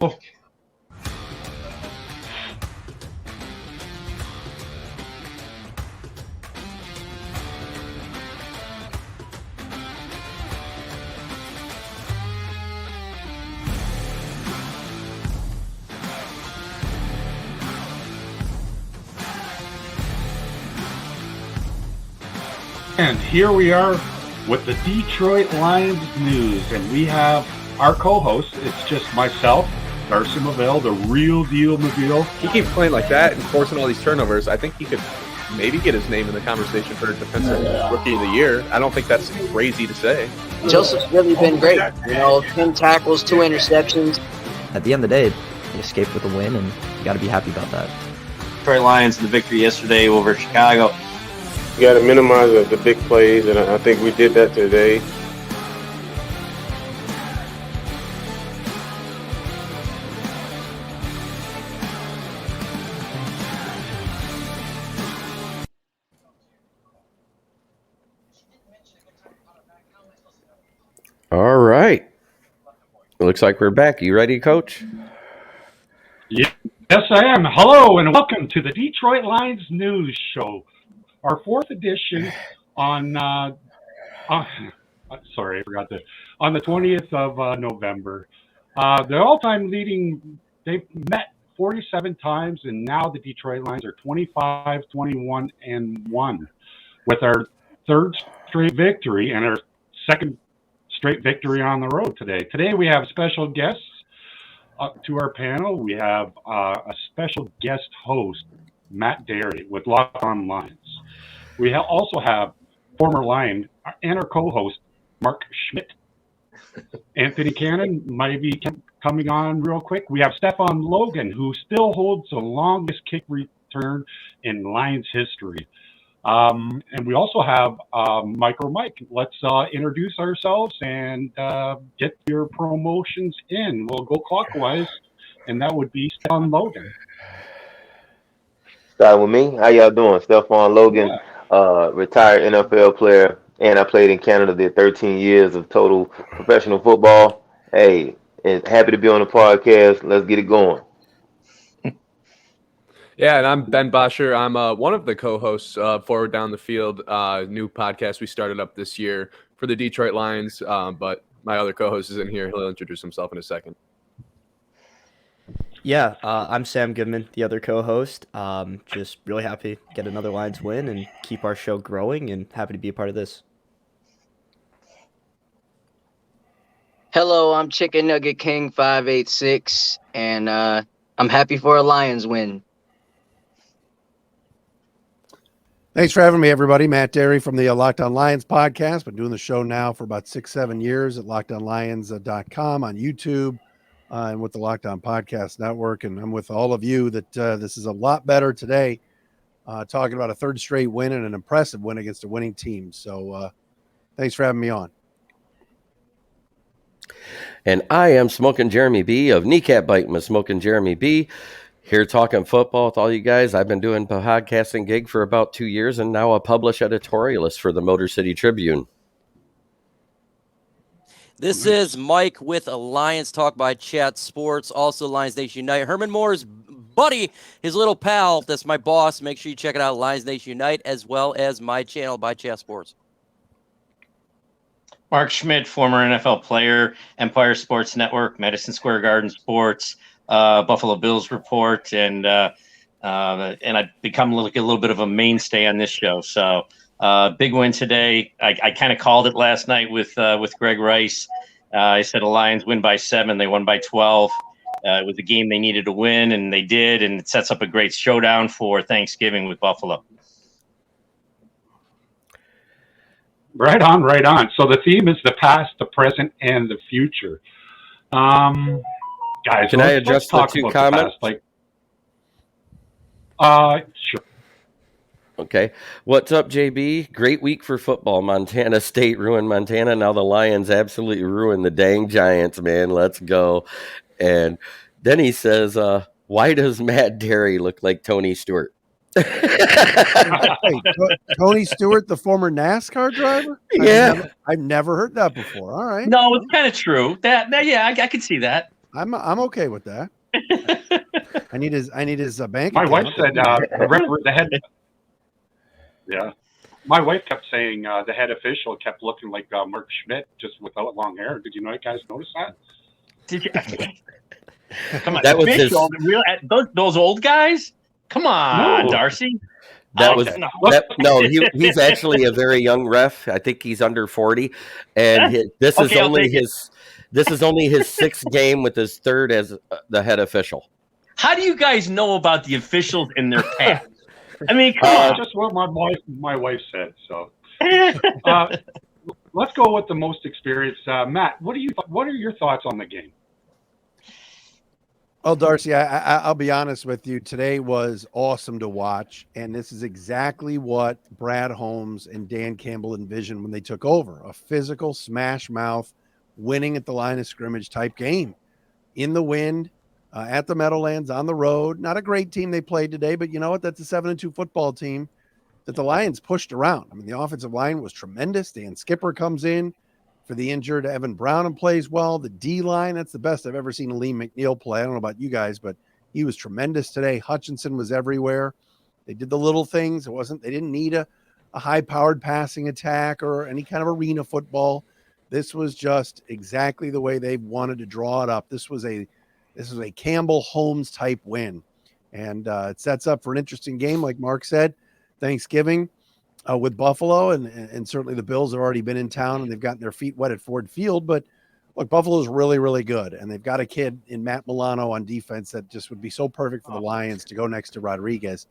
And here we are with the Detroit Lions news, and we have our co-host. It's just myself, Darcy Maville, the real deal Maville. He keeps playing like that and forcing all these turnovers. I think he could maybe get his name in the conversation for defensive rookie of the year. I don't think that's crazy to say. Joseph's really been great. 10 tackles, 2 interceptions. At the end of the day, they escaped with a win, and you got to be happy about that. Detroit Lions in the victory yesterday over Chicago. You got to minimize the big plays, and I think we did that today. All right. It looks like we're back. You ready, Coach? Yes, I am. Hello, and welcome to the Detroit Lions News Show, our 4th edition on the 20th of November. The all-time leading, they've met 47 times, and now the Detroit Lions are 25, 21, and 1 with our 3rd straight victory and our 2nd straight victory on the road today. Today we have special guests to our panel. We have a special guest host, Matt Dery, with Locked On Lions. We also have former Lion and our co-host, Mark Schmidt. Anthony Cannon might be coming on real quick. We have Stefan Logan, who still holds the longest kick return in Lions history. And we also have Micro Mike. Let's introduce ourselves and get your promotions in. We'll go clockwise, and that would be Stefan Logan. Start with me. How y'all doing? Stefan Logan, retired NFL player, and I played in Canada. Did 13 years of total professional football. Hey, and happy to be on the podcast. Let's get it going. Yeah, and I'm Ben Bosher. I'm one of the co-hosts Forward Down the Field, new podcast we started up this year for the Detroit Lions. But my other co-host is in here. He'll introduce himself in a second. Yeah, I'm Sam Goodman, the other co-host. Just really happy to get another Lions win and keep our show growing, and happy to be a part of this. Hello, I'm Chicken Nugget King 586, and I'm happy for a Lions win. Thanks for having me, everybody. Matt Dery from the Locked On Lions podcast. Been doing the show now for about 6-7 years at LockedOnLions.com, on YouTube, and with the Locked On Podcast Network. And I'm with all of you that this is a lot better today, talking about a 3rd straight win and an impressive win against a winning team. So thanks for having me on. And I am Smoking Jeremy B of Kneecap Biting with Smoking Jeremy B. Here talking football with all you guys. I've been doing a podcasting gig for about 2 years, and now a published editorialist for the Motor City Tribune. This is Mike with Lions Talk by Chat Sports, also Lions Nation Unite. Herman Moore's buddy, his little pal, that's my boss. Make sure you check it out, Lions Nation Unite, as well as my channel by Chat Sports. Mark Schmidt, former NFL player, Empire Sports Network, Madison Square Garden Sports, Buffalo Bills Report, and I've become like a little bit of a mainstay on this show. So big win today. I kind of called it last night with Greg Rice. I said the Lions win by 7. They won by 12. It was a game they needed to win, and they did, and it sets up a great showdown for Thanksgiving with Buffalo. Right on, right on. So the theme is the past, the present, and the future. Guys, can I address the 2 comments? Sure. Okay. What's up, JB? Great week for football. Montana State ruined Montana. Now the Lions absolutely ruined the dang Giants, man. Let's go. And then he says, why does Matt Dery look like Tony Stewart? Wait, Tony Stewart, the former NASCAR driver? Yeah. I've never heard that before. All right. No, it's kind of true. That yeah, I can see that. I'm okay with that. I need his bank My account. wife said the head. Yeah. My wife kept saying the head official kept looking like Mark Schmidt, just without long hair. Did you guys notice that? Did you? Come on, That was his- official, those old guys. Come on, No. Darcy. That Oh, was no. he's actually a very young ref. I think he's under 40, and this is Okay, I'll only take it. this is only his sixth game with his third as the head official. How do you guys know about the officials and their past? I mean, come on. Just what my wife said. So let's go with the most experienced. Matt, what are your thoughts on the game? Well, Darcy, I'll be honest with you. Today was awesome to watch, and this is exactly what Brad Holmes and Dan Campbell envisioned when they took over: a physical, smash mouth, winning at the line of scrimmage type game. In the wind, at the Meadowlands, on the road. Not a great team they played today, but you know what? That's a 7-2 football team that the Lions pushed around. I mean, the offensive line was tremendous. Dan Skipper comes in for the injured Evan Brown and plays well. The D line, that's the best I've ever seen Lee McNeil play. I don't know about you guys, but he was tremendous today. Hutchinson was everywhere. They did the little things. They didn't need a high powered passing attack or any kind of arena football. This was just exactly the way they wanted to draw it up. This was a Campbell Holmes type win. And it sets up for an interesting game. Like Mark said, Thanksgiving with Buffalo, and certainly the Bills have already been in town and they've gotten their feet wet at Ford Field. But look, Buffalo's really, really good, and they've got a kid in Matt Milano on defense that just would be so perfect for the Lions to go next to Rodriguez.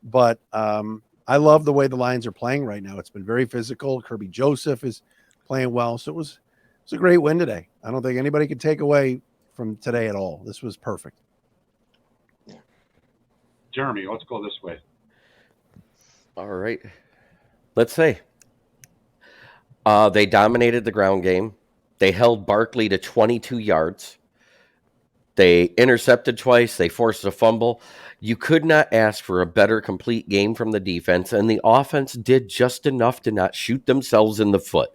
But I love the way the Lions are playing right now. It's been very physical. Kirby Joseph is playing well, so it was a great win today. I don't think anybody could take away from today at all. This was perfect. Jeremy, let's go this way. All right. Let's say they dominated the ground game. They held Barkley to 22 yards. They intercepted twice. They forced a fumble. You could not ask for a better complete game from the defense, and the offense did just enough to not shoot themselves in the foot.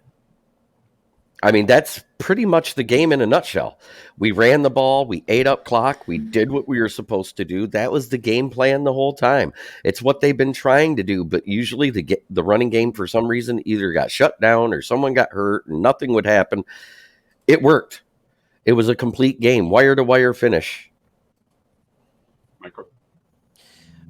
I mean, that's pretty much the game in a nutshell. We ran the ball. We ate up clock. We did what we were supposed to do. That was the game plan the whole time. It's what they've been trying to do, but usually the running game, for some reason, either got shut down or someone got hurt and nothing would happen. It worked. It was a complete game, wire-to-wire finish. Michael.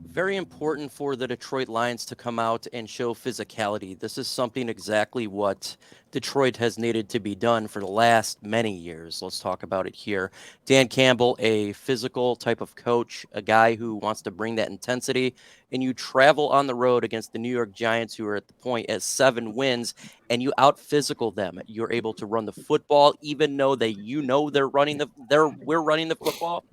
Very important for the Detroit Lions to come out and show physicality. This is something exactly what Detroit has needed to be done for the last many years. Let's talk about it here. Dan Campbell, a physical type of coach, a guy who wants to bring that intensity, and you travel on the road against the New York Giants, who are at the point at 7 wins, and you out physical them. You're able to run the football, even though we're running the football.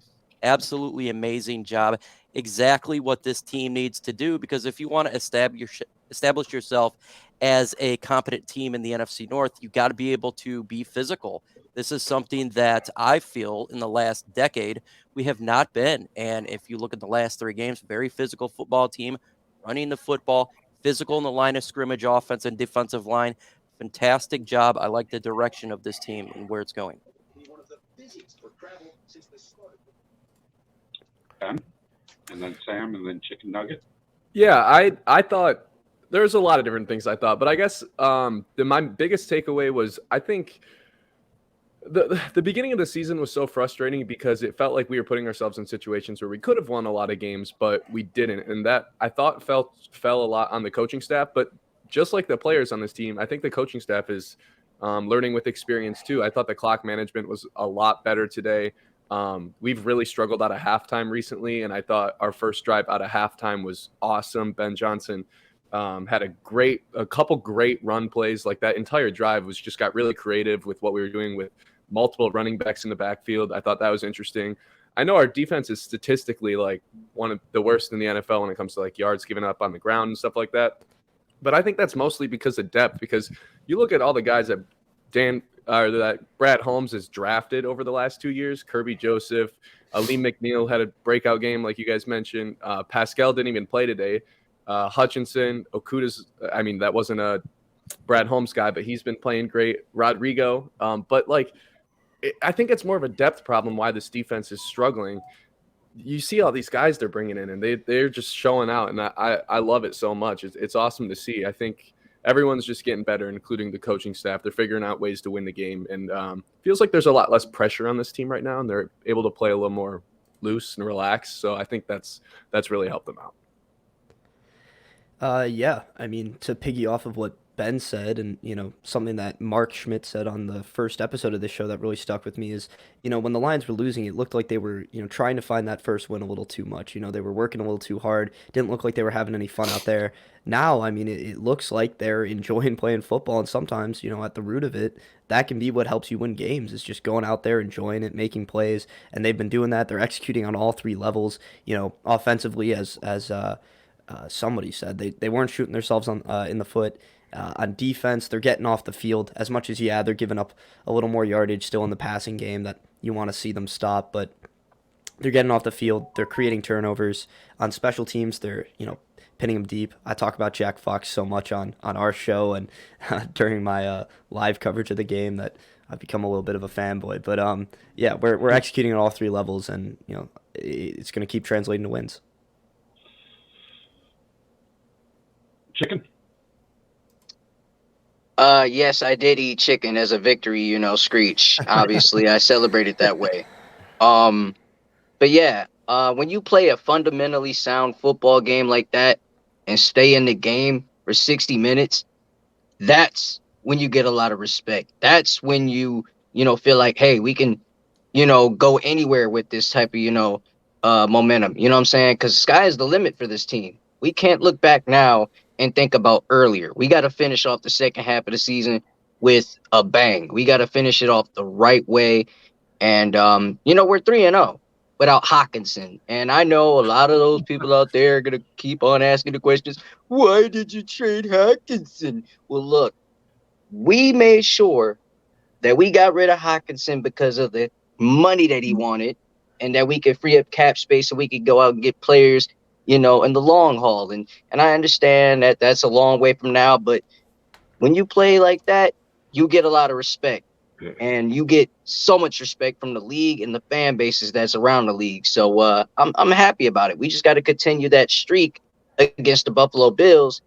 Absolutely amazing job. Exactly what this team needs to do, because if you want to establish yourself as a competent team in the NFC North, you got to be able to be physical. This is something that I feel in the last decade we have not been. And if you look at the last 3 games, very physical football team, running the football, physical in the line of scrimmage, offense and defensive line. Fantastic job. I like the direction of this team and where it's going. Ben, and then Sam, and then Chicken Nugget. Yeah, I thought there's a lot of different things I thought, but I guess my biggest takeaway was I think the beginning of the season was so frustrating because it felt like we were putting ourselves in situations where we could have won a lot of games, but we didn't, and that I thought fell a lot on the coaching staff. But just like the players on this team, I think the coaching staff is learning with experience too. I thought the clock management was a lot better today. We've really struggled out of halftime recently, and I thought our first drive out of halftime was awesome. Ben Johnson had a couple great run plays. Like that entire drive got really creative with what we were doing with multiple running backs in the backfield. I thought that was interesting. I know our defense is statistically like one of the worst in the NFL when it comes to like yards given up on the ground and stuff like that. But I think that's mostly because of depth, because you look at all the guys that that Brad Holmes has drafted over the last 2 years. Kirby Joseph, Lee McNeil had a breakout game, like you guys mentioned. Pascal didn't even play today. Hutchinson, Okudah's, I mean, that wasn't a Brad Holmes guy, but he's been playing great. Rodrigo. But like, I think it's more of a depth problem why this defense is struggling. You see all these guys they're bringing in, and they're just showing out, and I love it so much. It's awesome to see. I think everyone's just getting better, including the coaching staff. They're figuring out ways to win the game, and feels like there's a lot less pressure on this team right now, and they're able to play a little more loose and relaxed. So I think that's really helped them out. Yeah, I mean, to piggy off of what Ben said, and something that Mark Schmidt said on the first episode of this show that really stuck with me is, when the Lions were losing, it looked like they were, trying to find that first win a little too much. They were working a little too hard. Didn't look like they were having any fun out there. Now, I mean, it looks like they're enjoying playing football, and sometimes, at the root of it, that can be what helps you win games. Is just going out there, enjoying it, making plays, and they've been doing that. They're executing on all three levels. Offensively, as somebody said, they weren't shooting themselves in the foot. On defense, they're getting off the field as much as, they're giving up a little more yardage still in the passing game that you want to see them stop, but they're getting off the field. They're creating turnovers. On special teams, they're, pinning them deep. I talk about Jack Fox so much on our show and during my live coverage of the game that I've become a little bit of a fanboy. But, we're executing at all three levels, and, it's going to keep translating to wins. Chicken? Yes, I did eat chicken as a victory, Screech. Obviously, I celebrated that way. But yeah, when you play a fundamentally sound football game like that and stay in the game for 60 minutes, that's when you get a lot of respect. That's when you feel like, hey, we can, go anywhere with this type of, momentum. You know what I'm saying? Because sky is the limit for this team. We can't look back now and think about earlier. We got to finish off the second half of the season with a bang. We got to finish it off the right way. And, we're 3-0 without Hockenson. And I know a lot of those people out there are going to keep on asking the questions, why did you trade Hockenson? Well, look, we made sure that we got rid of Hockenson because of the money that he wanted, and that we could free up cap space so we could go out and get players in the long haul. And I understand that that's a long way from now, but when you play like that, you get a lot of respect, and you get so much respect from the league and the fan bases that's around the league. So I'm happy about it. We just got to continue that streak against the Buffalo Bills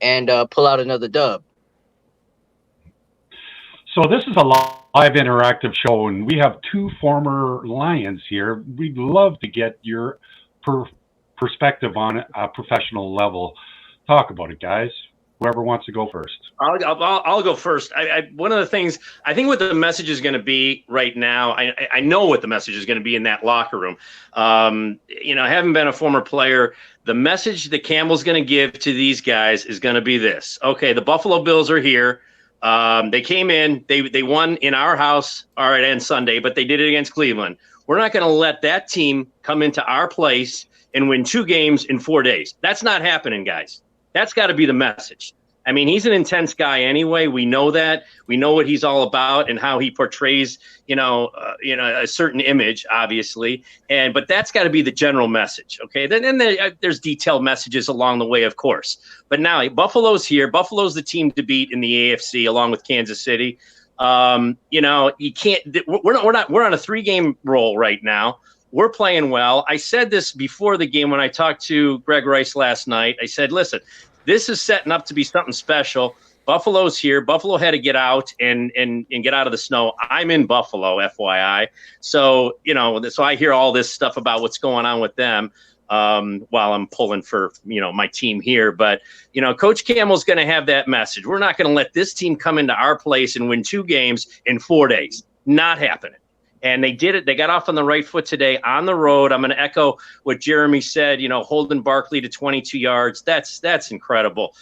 and pull out another dub. So this is a live interactive show, and we have two former Lions here. We'd love to get your perspective on a professional level. Talk about it, guys. Whoever wants to go first. I'll go first. One of the things I think what the message is going to be right now, I know what the message is going to be in that locker room. Having been a former player, the message that Campbell's going to give to these guys is going to be this. Okay, the Buffalo Bills are here. They came in, they won in our house, all right, and Sunday, but they did it against Cleveland. We're not going to let that team come into our place and win 2 games in 4 days. That's not happening, guys. That's got to be the message. I mean, he's an intense guy anyway. We know that. We know what he's all about and how he portrays, a certain image, obviously. But that's got to be the general message, okay? Then there's detailed messages along the way, of course. But now Buffalo's here. Buffalo's the team to beat in the AFC, along with Kansas City. You can't. We're on a 3-game roll right now. We're playing well. I said this before the game when I talked to Greg Rice last night. I said, listen, this is setting up to be something special. Buffalo's here. Buffalo had to get out and get out of the snow. I'm in Buffalo, FYI. So, so I hear all this stuff about what's going on with them while I'm pulling for, my team here. But, Coach Campbell's going to have that message. We're not going to let this team come into our place and win 2 games in 4 days. Not happening. And they did it. They got off on the right foot today on the road. I'm going to echo what Jeremy said, holding Barkley to 22 yards. That's incredible.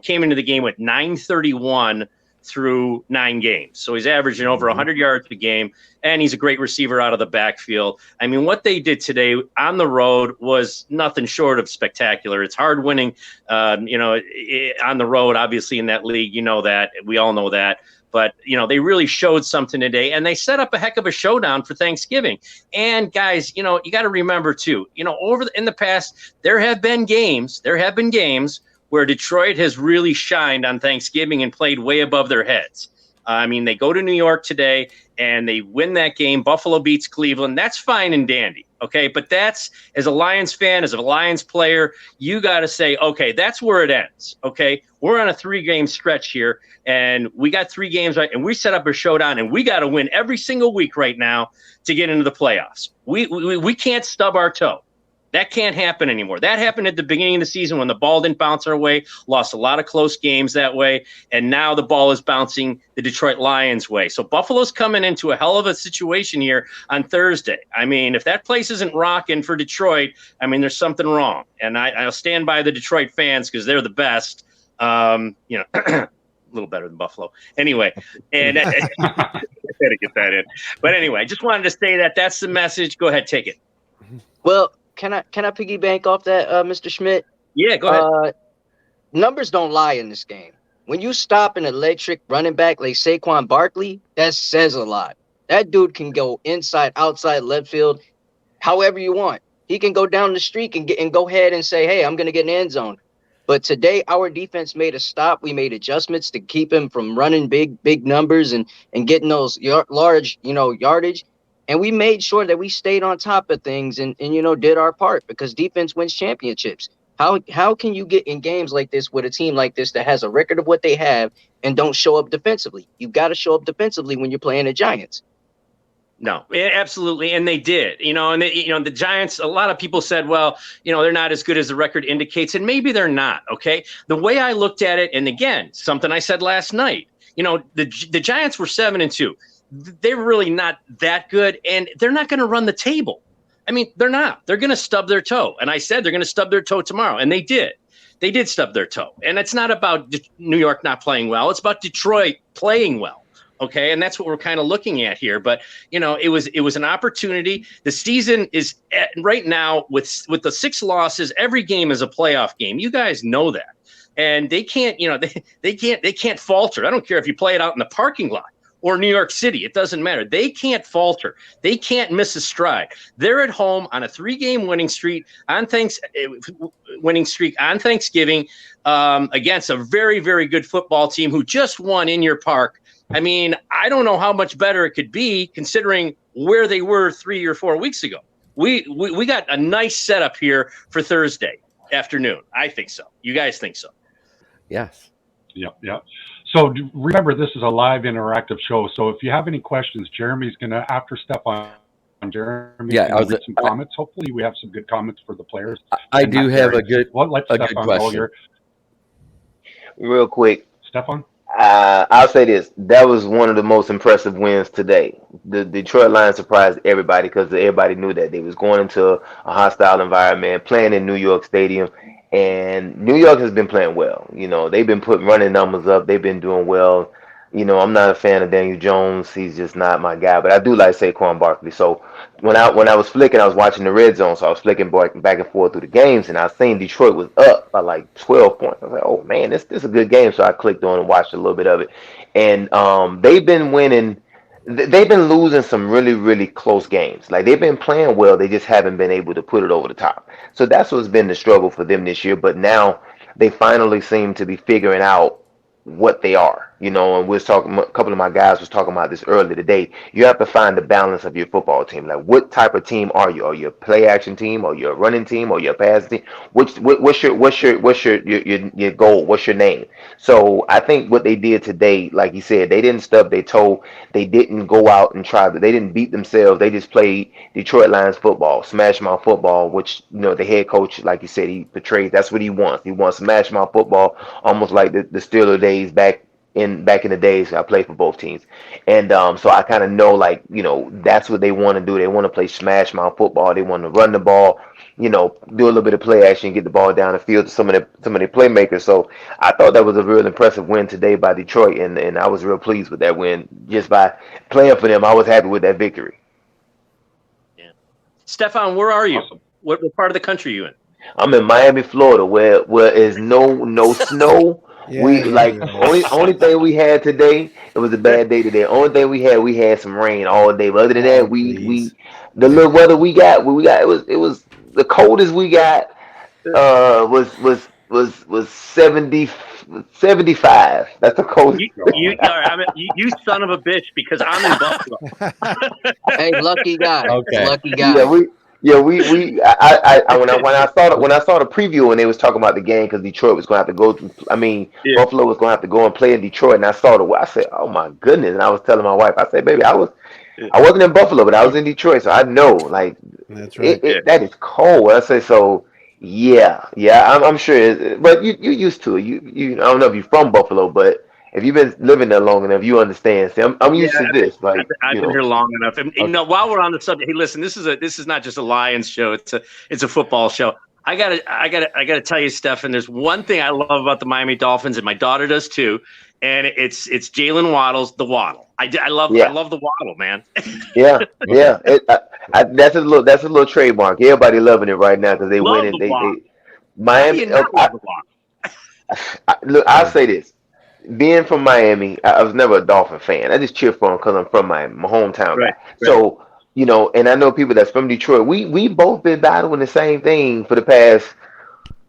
Came into the game with 931 through 9 games. So he's averaging over 100 yards a game, and he's a great receiver out of the backfield. I mean, what they did today on the road was nothing short of spectacular. It's hard winning, on the road, obviously, in that league. That. We all know that. But, they really showed something today, and they set up a heck of a showdown for Thanksgiving. And, guys, you got to remember, too, in the past, there have been games where Detroit has really shined on Thanksgiving and played way above their heads. I mean, they go to New York today and they win that game. Buffalo beats Cleveland. That's fine and dandy. Okay. But that's, as a Lions fan, as a Lions player, you got to say, okay, that's where it ends. Okay. We're on a 3-game stretch here and we got 3 games, right? And we set up a showdown and we got to win every single week right now to get into the playoffs. We can't stub our toe. That can't happen anymore. That happened at the beginning of the season when the ball didn't bounce our way, lost a lot of close games that way, and now the ball is bouncing the Detroit Lions' way. So Buffalo's coming into a hell of a situation here on Thursday. I mean, if that place isn't rocking for Detroit, I mean, there's something wrong. And I'll stand by the Detroit fans because they're the best. A little better than Buffalo. Anyway, and I had to get that in. But anyway, I just wanted to say that that's the message. Go ahead, take it. Well, can I piggyback off that, Mr. Schmidt? Yeah, go ahead. Numbers don't lie in this game. When you stop an electric running back like Saquon Barkley, that says a lot. That dude can go inside, outside, left field, however you want. He can go down the street and go ahead and say, hey, I'm going to get an end zone. But today, our defense made a stop. We made adjustments to keep him from running big numbers and getting those large, yardage. And we made sure that we stayed on top of things and did our part because defense wins championships. How can you get in games like this with a team like this that has a record of what they have and don't show up defensively? You've got to show up defensively when you're playing the Giants. No, absolutely. And they did, and the Giants, a lot of people said, well, they're not as good as the record indicates. And maybe they're not. Okay. The way I looked at it, and again, something I said last night, the Giants were 7-2. They're really not that good, and they're not going to run the table. I mean, they're not. They're going to stub their toe. And I said they're going to stub their toe tomorrow, and they did. They did stub their toe. And it's not about New York not playing well. It's about Detroit playing well. Okay, and that's what we're kind of looking at here. But it was an opportunity. The season is right now with the 6 losses. Every game is a playoff game. You guys know that, and they can't. They can't falter. I don't care if you play it out in the parking lot or New York City. It doesn't matter. They can't falter. They can't miss a stride. They're at home on a 3-game winning streak on Thanksgiving against a very, very good football team who just won in your park. I mean, I don't know how much better it could be considering where they were 3 or 4 weeks ago. We got a nice setup here for Thursday afternoon. I think so. You guys think so? Yes. Yep. So remember, this is a live interactive show. So if you have any questions, Jeremy's going to, after Stefan, Jeremy's going to some comments. Hopefully we have some good comments for the players. I do have a good question. Real quick. Stefan? I'll say this. That was one of the most impressive wins today. The Detroit Lions surprised everybody because everybody knew that they was going into a hostile environment, playing in New York Stadium. And New York has been playing well. They've been running numbers up. They've been doing well. I'm not a fan of Daniel Jones. He's just not my guy. But I do like Saquon Barkley. So when I was flicking, I was watching the red zone. So I was flicking back and forth through the games, and I seen Detroit was up by like 12 points. I was like, oh man, this is a good game. So I clicked on and watched a little bit of it. And they've been winning. They've been losing some really, really close games. Like they've been playing well. They just haven't been able to put it over the top. So that's what's been the struggle for them this year. But now they finally seem to be figuring out what they are, and we're talking, a couple of my guys was talking about this earlier today. You have to find the balance of your football team. Like, what type of team are you? Are you a play action team? Are you a running team? Are you a passing team? What's your goal? What's your name? So I think what they did today, like you said, they didn't stub their toe. They didn't go out and they didn't beat themselves. They just played Detroit Lions football, smash mouth football, which, the head coach, like you said, he portrays, that's what he wants. He wants smash mouth football, almost like the Steelers days back in the days. I played for both teams, and so I kind of know, that's what they want to do. They want to play smash mouth football. They want to run the ball, do a little bit of play action, get the ball down the field to some of the playmakers. So I thought that was a real impressive win today by Detroit, and I was real pleased with that win. Just by playing for them, I was happy with that victory. Yeah, Stefan, where are you? Awesome. What part of the country are you in? I'm in Miami, Florida, where is no snow. Only thing we had today, it was a bad day today. Only thing we had some rain all day. But other than that, the little weather we got it was the coldest we got was 70 75. That's the coldest. You son of a bitch, because I'm in Buffalo. Hey, lucky guy. Okay. Lucky guy. When I saw the preview when they was talking about the game, because Detroit was going to have to go through, Buffalo was going to have to go and play in Detroit, and I said, oh my goodness. And I was telling my wife, I said, baby, I wasn't in Buffalo, but I was in Detroit, so I know, like, That's right. that is cold. I say, so yeah, I'm sure, but you used to it. You I don't know if you're from Buffalo, but if you've been living there long enough, you understand. See, I'm used to this. Like, I've been here long enough. And while we're on the subject, hey, listen, this is not just a Lions show. It's a football show. I gotta tell you, Stefan, there's one thing I love about the Miami Dolphins, and my daughter does too, and it's Jalen Waddle's the Waddle. I love the Waddle, man. Yeah. That's a little trademark. Everybody loving it right now because they Love winning. the Waddle. Miami. How do you not love the Waddle? Look, I'll say this. Being from Miami, I was never a Dolphin fan. I just cheer for them because I'm from Miami, my hometown guy. Right. So, and I know people that's from Detroit. We both been battling the same thing for the past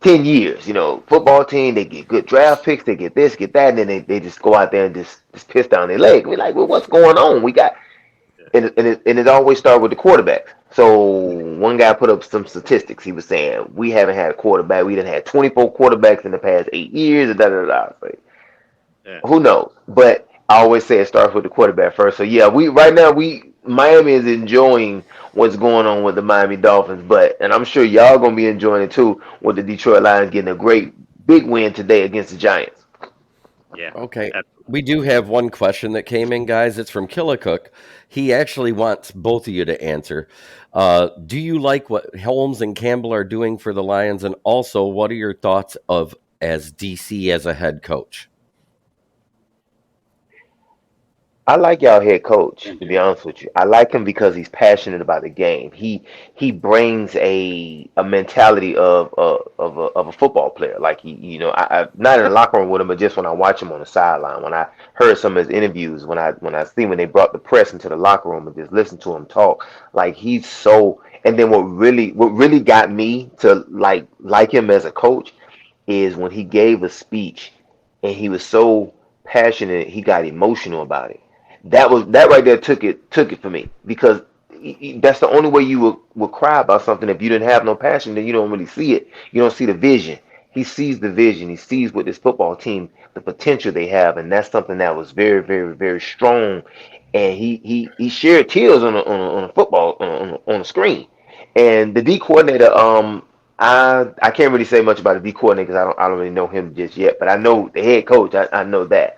10 years. Football team, they get good draft picks, they get this, get that, and then they just go out there and just piss down their leg. We're like, well, what's going on? And it always started with the quarterback. So one guy put up some statistics. He was saying, we haven't had a quarterback. We done had 24 quarterbacks in the past 8 years. Who knows? But I always say it starts with the quarterback first. So yeah, Miami is enjoying what's going on with the Miami Dolphins, and I'm sure y'all gonna be enjoying it too with the Detroit Lions getting a great big win today against the Giants. Yeah. Okay. We do have one question that came in, guys. It's from Killicook. He actually wants both of you to answer. Do you like what Holmes and Campbell are doing for the Lions? And also, what are your thoughts as DC as a head coach? I like y'all head coach, to be honest with you. I like him because he's passionate about the game. He brings a mentality of a football player. Like I not in the locker room with him, but just when I watch him on the sideline, when I heard some of his interviews, when they brought the press into the locker room and just listened to him talk, like he's so. And then what really got me to like him as a coach is when he gave a speech and he was so passionate, he got emotional about it. That right there took it for me, because that's the only way you would cry about something. If you didn't have no passion, then you don't really see it. You don't see the vision. He sees the vision. He sees with this football team the potential they have, and that's something that was very, very, very strong. And he shared tears on a football on the screen. And the D coordinator, I can't really say much about the D coordinator because I don't really know him just yet, but I know the head coach. I know that.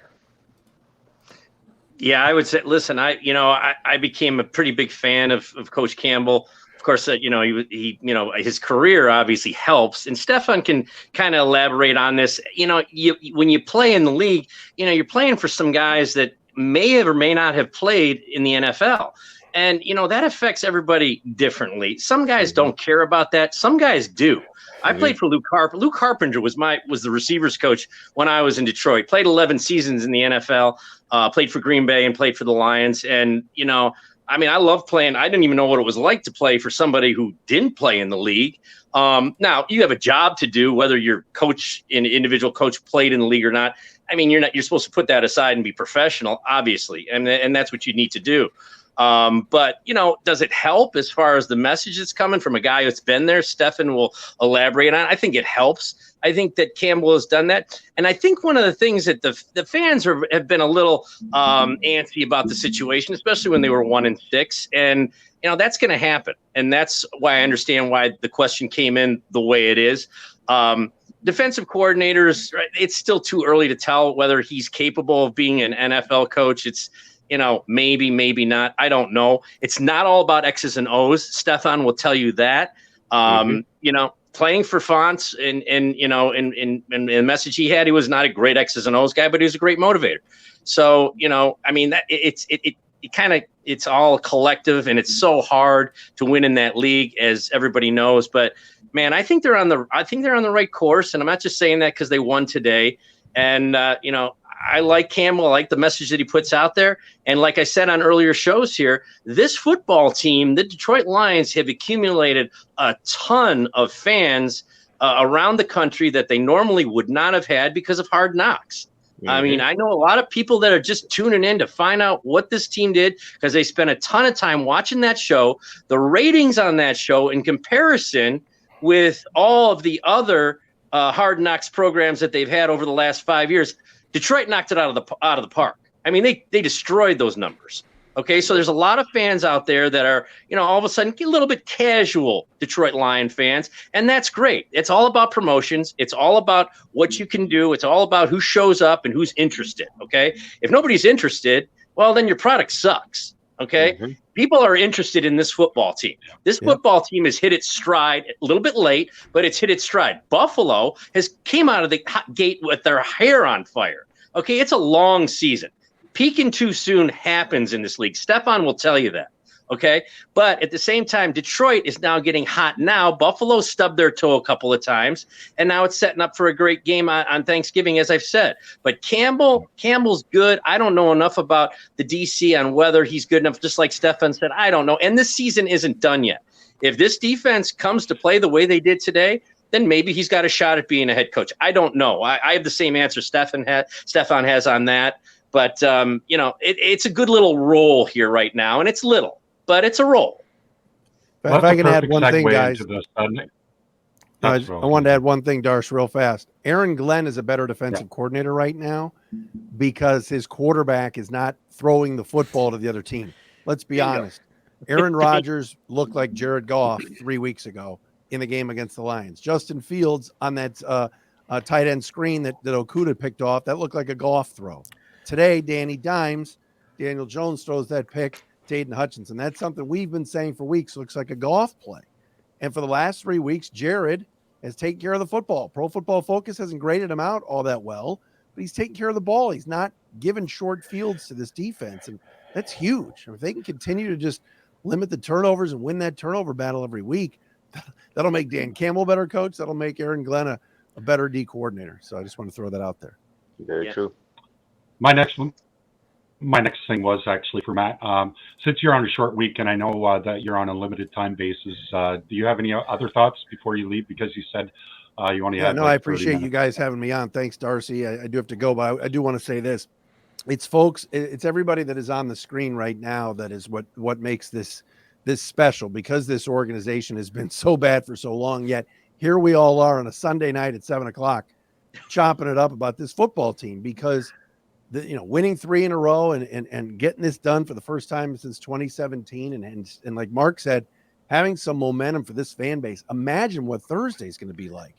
Yeah, I would say, listen, I became a pretty big fan of Coach Campbell. Of course, he his career obviously helps, and Stefan can kind of elaborate on this. When you play in the league, you're playing for some guys that may have or may not have played in the NFL. And, that affects everybody differently. Some guys don't care about that. Some guys do. I played for Luke Carpenter. Luke Carpenter was the receivers coach when I was in Detroit. Played 11 seasons in the NFL. Played for Green Bay and played for the Lions. And, I love playing. I didn't even know what it was like to play for somebody who didn't play in the league. Now, you have a job to do, whether your individual coach played in the league or not. You're supposed to put that aside and be professional, obviously. And that's what you need to do. But does it help as far as the message that's coming from a guy that's been there? Stefan will elaborate on. I think it helps. I think that Campbell has done that. And I think one of the things that the fans have been a little antsy about the situation, especially when they were 1-6. And, that's going to happen. And that's why I understand why the question came in the way it is. Defensive coordinators, right, it's still too early to tell whether he's capable of being an NFL coach. It's, maybe, maybe not. I don't know. It's not all about X's and O's. Stefan will tell you that. Playing for Fonts and the message he had, he was not a great X's and O's guy, but he was a great motivator. So, it's all collective, and it's so hard to win in that league, as everybody knows. But man, I think they're on the right course, and I'm not just saying that because they won today. And I like Campbell. I like the message that he puts out there. And like I said on earlier shows here, this football team, the Detroit Lions, have accumulated a ton of fans around the country that they normally would not have had because of Hard Knocks. I mean, I know a lot of people that are just tuning in to find out what this team did because they spent a ton of time watching that show. The ratings on that show in comparison with all of the other Hard Knocks programs that they've had over the last 5 years, Detroit knocked it out of the park. I mean, they destroyed those numbers. Okay, so there's a lot of fans out there that are, all of a sudden a little bit casual Detroit Lion fans, and that's great. It's all about promotions. It's all about what you can do. It's all about who shows up and who's interested, okay? If nobody's interested, well, then your product sucks, okay? Mm-hmm. People are interested in this football team. This football team has hit its stride a little bit late, but it's hit its stride. Buffalo came out of the gate with their hair on fire, okay? It's a long season. Peaking too soon happens in this league. Stefan will tell you that, okay? But at the same time, Detroit is now getting hot now. Buffalo stubbed their toe a couple of times, and now it's setting up for a great game on Thanksgiving, as I've said. But Campbell's good. I don't know enough about the DC on whether he's good enough. Just like Stefan said, I don't know. And this season isn't done yet. If this defense comes to play the way they did today, then maybe he's got a shot at being a head coach. I don't know. I have the same answer Stefan has on that. But, it's a good little roll here right now, and it's little, but it's a roll. If I can add one thing, guys. I wanted to add one thing, Darsh, real fast. Aaron Glenn is a better defensive coordinator right now because his quarterback is not throwing the football to the other team. Let's be honest. Aaron Rodgers looked like Jared Goff 3 weeks ago in the game against the Lions. Justin Fields on that tight end screen that Okuda picked off, that looked like a Goff throw. Today, Daniel Jones throws that pick to Aiden Hutchinson. That's something we've been saying for weeks. Looks like a Goff play. And for the last 3 weeks, Jared has taken care of the football. Pro Football Focus hasn't graded him out all that well, but he's taking care of the ball. He's not giving short fields to this defense, and that's huge. If they can continue to just limit the turnovers and win that turnover battle every week, that'll make Dan Campbell a better coach. That'll make Aaron Glenn a better D coordinator. So I just want to throw that out there. Very true. My next thing was actually for Matt. Since you're on a short week, and I know that you're on a limited time basis, do you have any other thoughts before you leave? Because you said you only had. No, I appreciate you guys having me on. Thanks, Darcy. I do have to go, but I do want to say this: it's everybody that is on the screen right now that is what makes this special, because this organization has been so bad for so long. Yet here we all are on a Sunday night at 7:00, chopping it up about this football team because. Winning 3 in a row and getting this done for the first time since 2017. And like Mark said, having some momentum for this fan base. Imagine what Thursday is going to be like.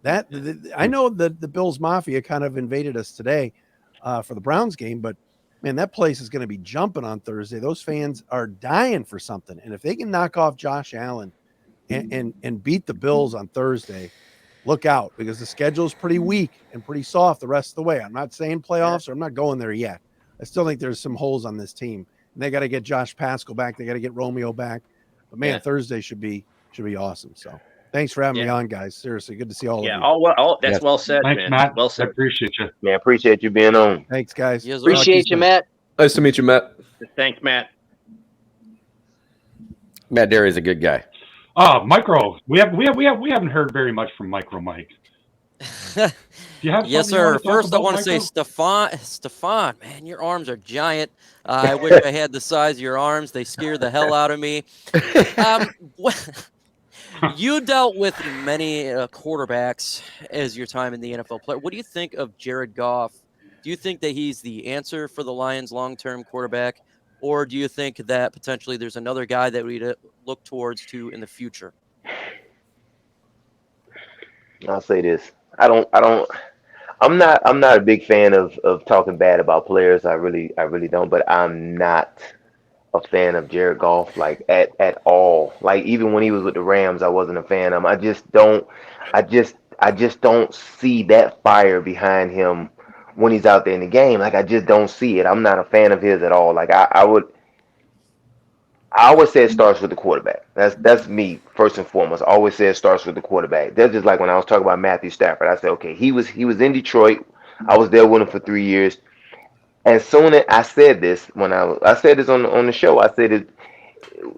I know that the Bills Mafia kind of invaded us today for the Browns game, but man, that place is going to be jumping on Thursday. Those fans are dying for something. And if they can knock off Josh Allen and beat the Bills on Thursday, look out, because the schedule is pretty weak and pretty soft the rest of the way. I'm not saying playoffs, or I'm not going there yet. I still think there's some holes on this team. And they got to get Josh Pascal back. They got to get Romeo back. But man, Thursday should be awesome. So thanks for having me on, guys. Seriously, good to see all of you. That's well said, Thanks, man. Matt. Well said. I appreciate you. Man, appreciate you being on. Thanks, guys. Yes, Appreciate you, Matt. Nice to meet you, Matt. Thanks, Matt. Matt Dery is a good guy. Micro. We haven't heard very much from Micro Mike. Do you have yes, something you sir. want to talk First, I about, want to say, Micro? Stefan, man, your arms are giant. I wish I had the size of your arms. They scare the hell out of me. You dealt with many quarterbacks as your time in the NFL player. What do you think of Jared Goff? Do you think that he's the answer for the Lions' long-term quarterback, or do you think that potentially there's another guy that we look towards in the future? I'll say this. I'm not a big fan of talking bad about players. I really don't, but I'm not a fan of Jared Goff, like at all. Like even when he was with the Rams, I wasn't a fan of him. I just don't see that fire behind him when he's out there in the game. Like I just don't see it. I'm not a fan of his at all. Like I always say it starts with the quarterback. That's me first and foremost. I always say it starts with the quarterback. That's just like when I was talking about Matthew Stafford. I said, okay, he was in Detroit. I was there with him for 3 years. And soon as I said this, when I said this on the show, I said it,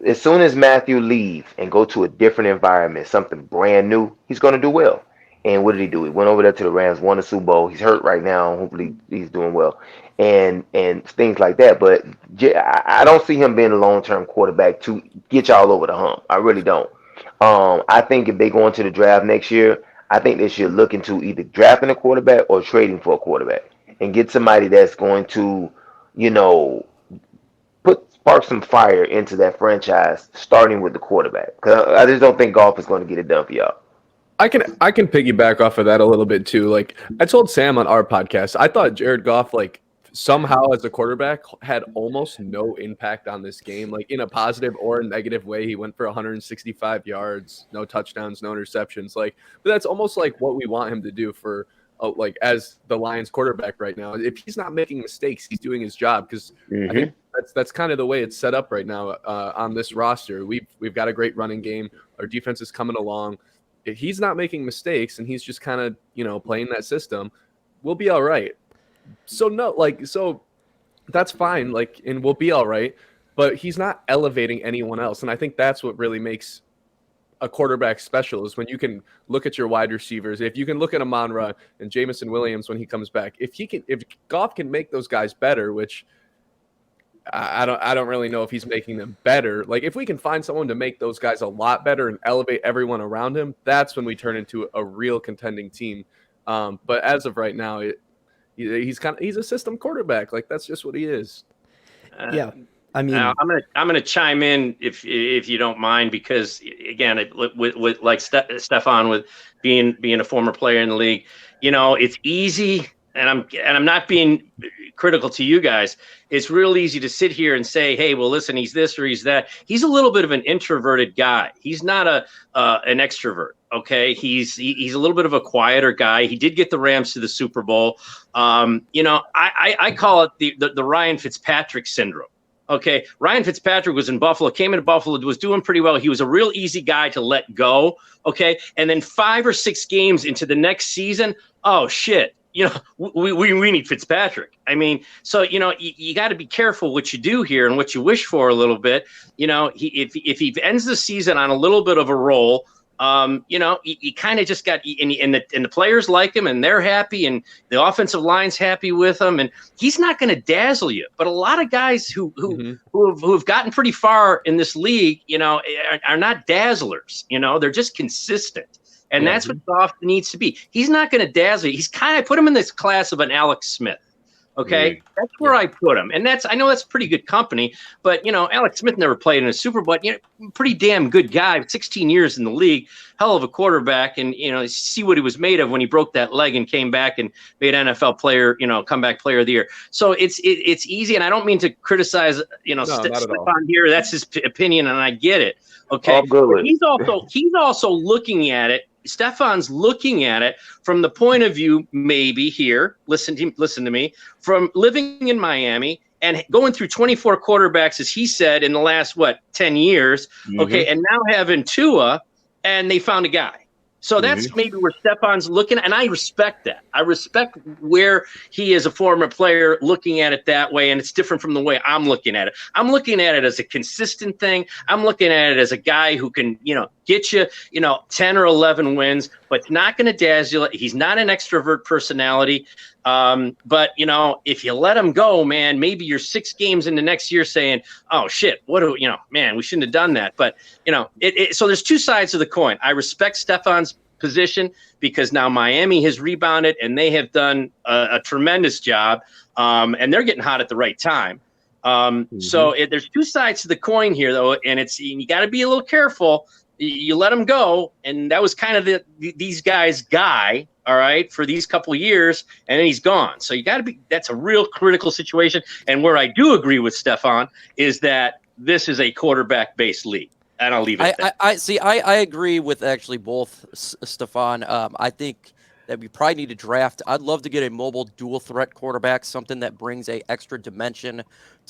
as soon as Matthew leaves and go to a different environment, something brand new, he's going to do well. And what did he do? He went over there to the Rams, won the Super Bowl. He's hurt right now. Hopefully he's doing well, and things like that. But I don't see him being a long-term quarterback to get y'all over the hump. I really don't. I think if they go into the draft next year, I think they should look into either drafting a quarterback or trading for a quarterback and get somebody that's going to, you know, spark some fire into that franchise, starting with the quarterback. Because I just don't think Goff is going to get it done for y'all. I can piggyback off of that a little bit too. Like I told Sam on our podcast, I thought Jared Goff like somehow as a quarterback had almost no impact on this game, like in a positive or a negative way. He went for 165 yards, no touchdowns, no interceptions. Like, but that's almost like what we want him to do for like as the Lions quarterback right now. If he's not making mistakes, he's doing his job because I think that's kind of the way it's set up right now on this roster. We've got a great running game. Our defense is coming along. If he's not making mistakes and he's just kind of, you know, playing that system, we'll be all right. So that's fine. Like, and we'll be all right, but he's not elevating anyone else. And I think that's what really makes a quarterback special is when you can look at your wide receivers. If you can look at Amon-Ra and Jamison Williams when he comes back, if Goff can make those guys better, which I don't really know if he's making them better. Like if we can find someone to make those guys a lot better and elevate everyone around him, that's when we turn into a real contending team. But as of right now, he's a system quarterback. Like that's just what he is. Yeah. I mean, I'm gonna chime in if you don't mind, because again, with like Stefan, with being a former player in the league, you know, it's easy, and I'm not being critical to you guys. It's real easy to sit here and say, hey, well, listen, he's this or he's that. He's a little bit of an introverted guy. He's not an extrovert. Okay, he's a little bit of a quieter guy. He did get the Rams to the Super Bowl. You know, I call it the Ryan Fitzpatrick syndrome. Okay, Ryan Fitzpatrick was in Buffalo, came into Buffalo, was doing pretty well. He was a real easy guy to let go. Okay, and then 5 or 6 games into the next season, oh shit. You know, we need Fitzpatrick. I mean, so, you know, you got to be careful what you do here and what you wish for a little bit. You know, if he ends the season on a little bit of a roll, you know, he kind of just got and the players like him and they're happy and the offensive line's happy with him, and he's not going to dazzle you. But a lot of guys who have gotten pretty far in this league, you know, are not dazzlers. You know, they're just consistent. And that's what Goff needs to be. He's not going to dazzle you. He's I put him in this class of an Alex Smith. Okay, that's where I put him, and I know that's pretty good company. But you know, Alex Smith never played in a Super Bowl. You know, pretty damn good guy. 16 years in the league, hell of a quarterback, and you know, see what he was made of when he broke that leg and came back and made NFL player, you know, comeback player of the year. So it's easy, and I don't mean to criticize, you know, Stefan here. That's his opinion, and I get it. Okay, but he's also looking at it. Stefan's looking at it from the point of view, maybe here, listen to me, from living in Miami and going through 24 quarterbacks, as he said, in the last, 10 years. Okay. And now having Tua, and they found a guy. So that's maybe where Stefan's looking at, and I respect that. I respect where he is a former player looking at it that way, and it's different from the way I'm looking at it. I'm looking at it as a consistent thing. I'm looking at it as a guy who can, you know, get you, you know, 10 or 11 wins, but it's not going to dazzle. He's not an extrovert personality. But, you know, if you let him go, man, maybe you're 6 games into next year saying, oh, shit, man, we shouldn't have done that. But, you know, so there's 2 sides of the coin. I respect Stefan's position because now Miami has rebounded and they have done a tremendous job, and they're getting hot at the right time. So there's 2 sides to the coin here, though, and you got to be a little careful. You let him go, and that was kind of these guys' guy, all right, for these couple of years, and then he's gone. So you got to be. That's a real critical situation. And where I do agree with Stefan is that this is a quarterback-based league, and I'll leave it at that. I agree with actually both, Stefan. I think that we probably need to draft. I'd love to get a mobile dual threat quarterback, something that brings a extra dimension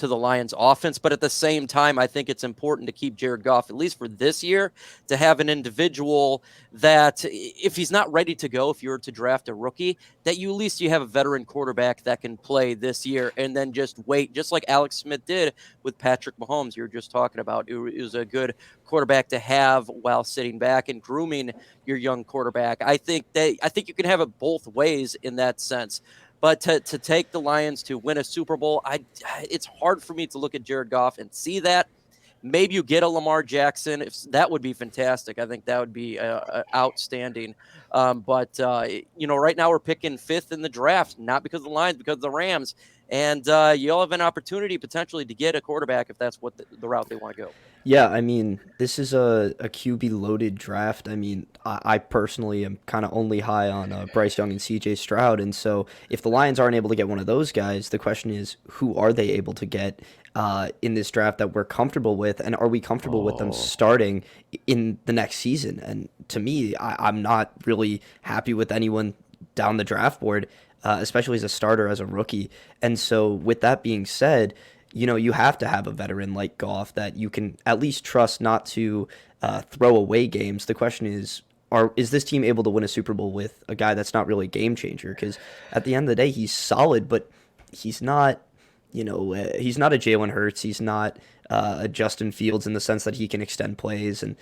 to the Lions offense. But at the same time, I think it's important to keep Jared Goff, at least for this year, to have an individual that if he's not ready to go, if you were to draft a rookie, that at least you have a veteran quarterback that can play this year and then just wait, just like Alex Smith did with Patrick Mahomes. You were just talking about it was a good quarterback to have while sitting back and grooming your young quarterback. I think you can have it both ways in that sense. But to take the Lions to win a Super Bowl, it's hard for me to look at Jared Goff and see that. Maybe you get a Lamar Jackson. That would be fantastic. I think that would be outstanding. But right now we're picking 5th in the draft, not because of the Lions, because of the Rams. And you all have an opportunity potentially to get a quarterback if that's what the route they want to go. Yeah, I mean, this is a QB loaded draft. I mean, I personally am kind of only high on Bryce Young and CJ Stroud. And so if the Lions aren't able to get one of those guys, the question is, who are they able to get in this draft that we're comfortable with? And are we comfortable with them starting in the next season? And to me, I'm not really happy with anyone down the draft board, especially as a starter, as a rookie. And so with that being said, you have to have a veteran like Goff that you can at least trust not to throw away games. The question is this team able to win a Super Bowl with a guy that's not really a game changer? Because at the end of the day, he's solid, but he's not, he's not a Jalen Hurts. He's not a Justin Fields in the sense that he can extend plays and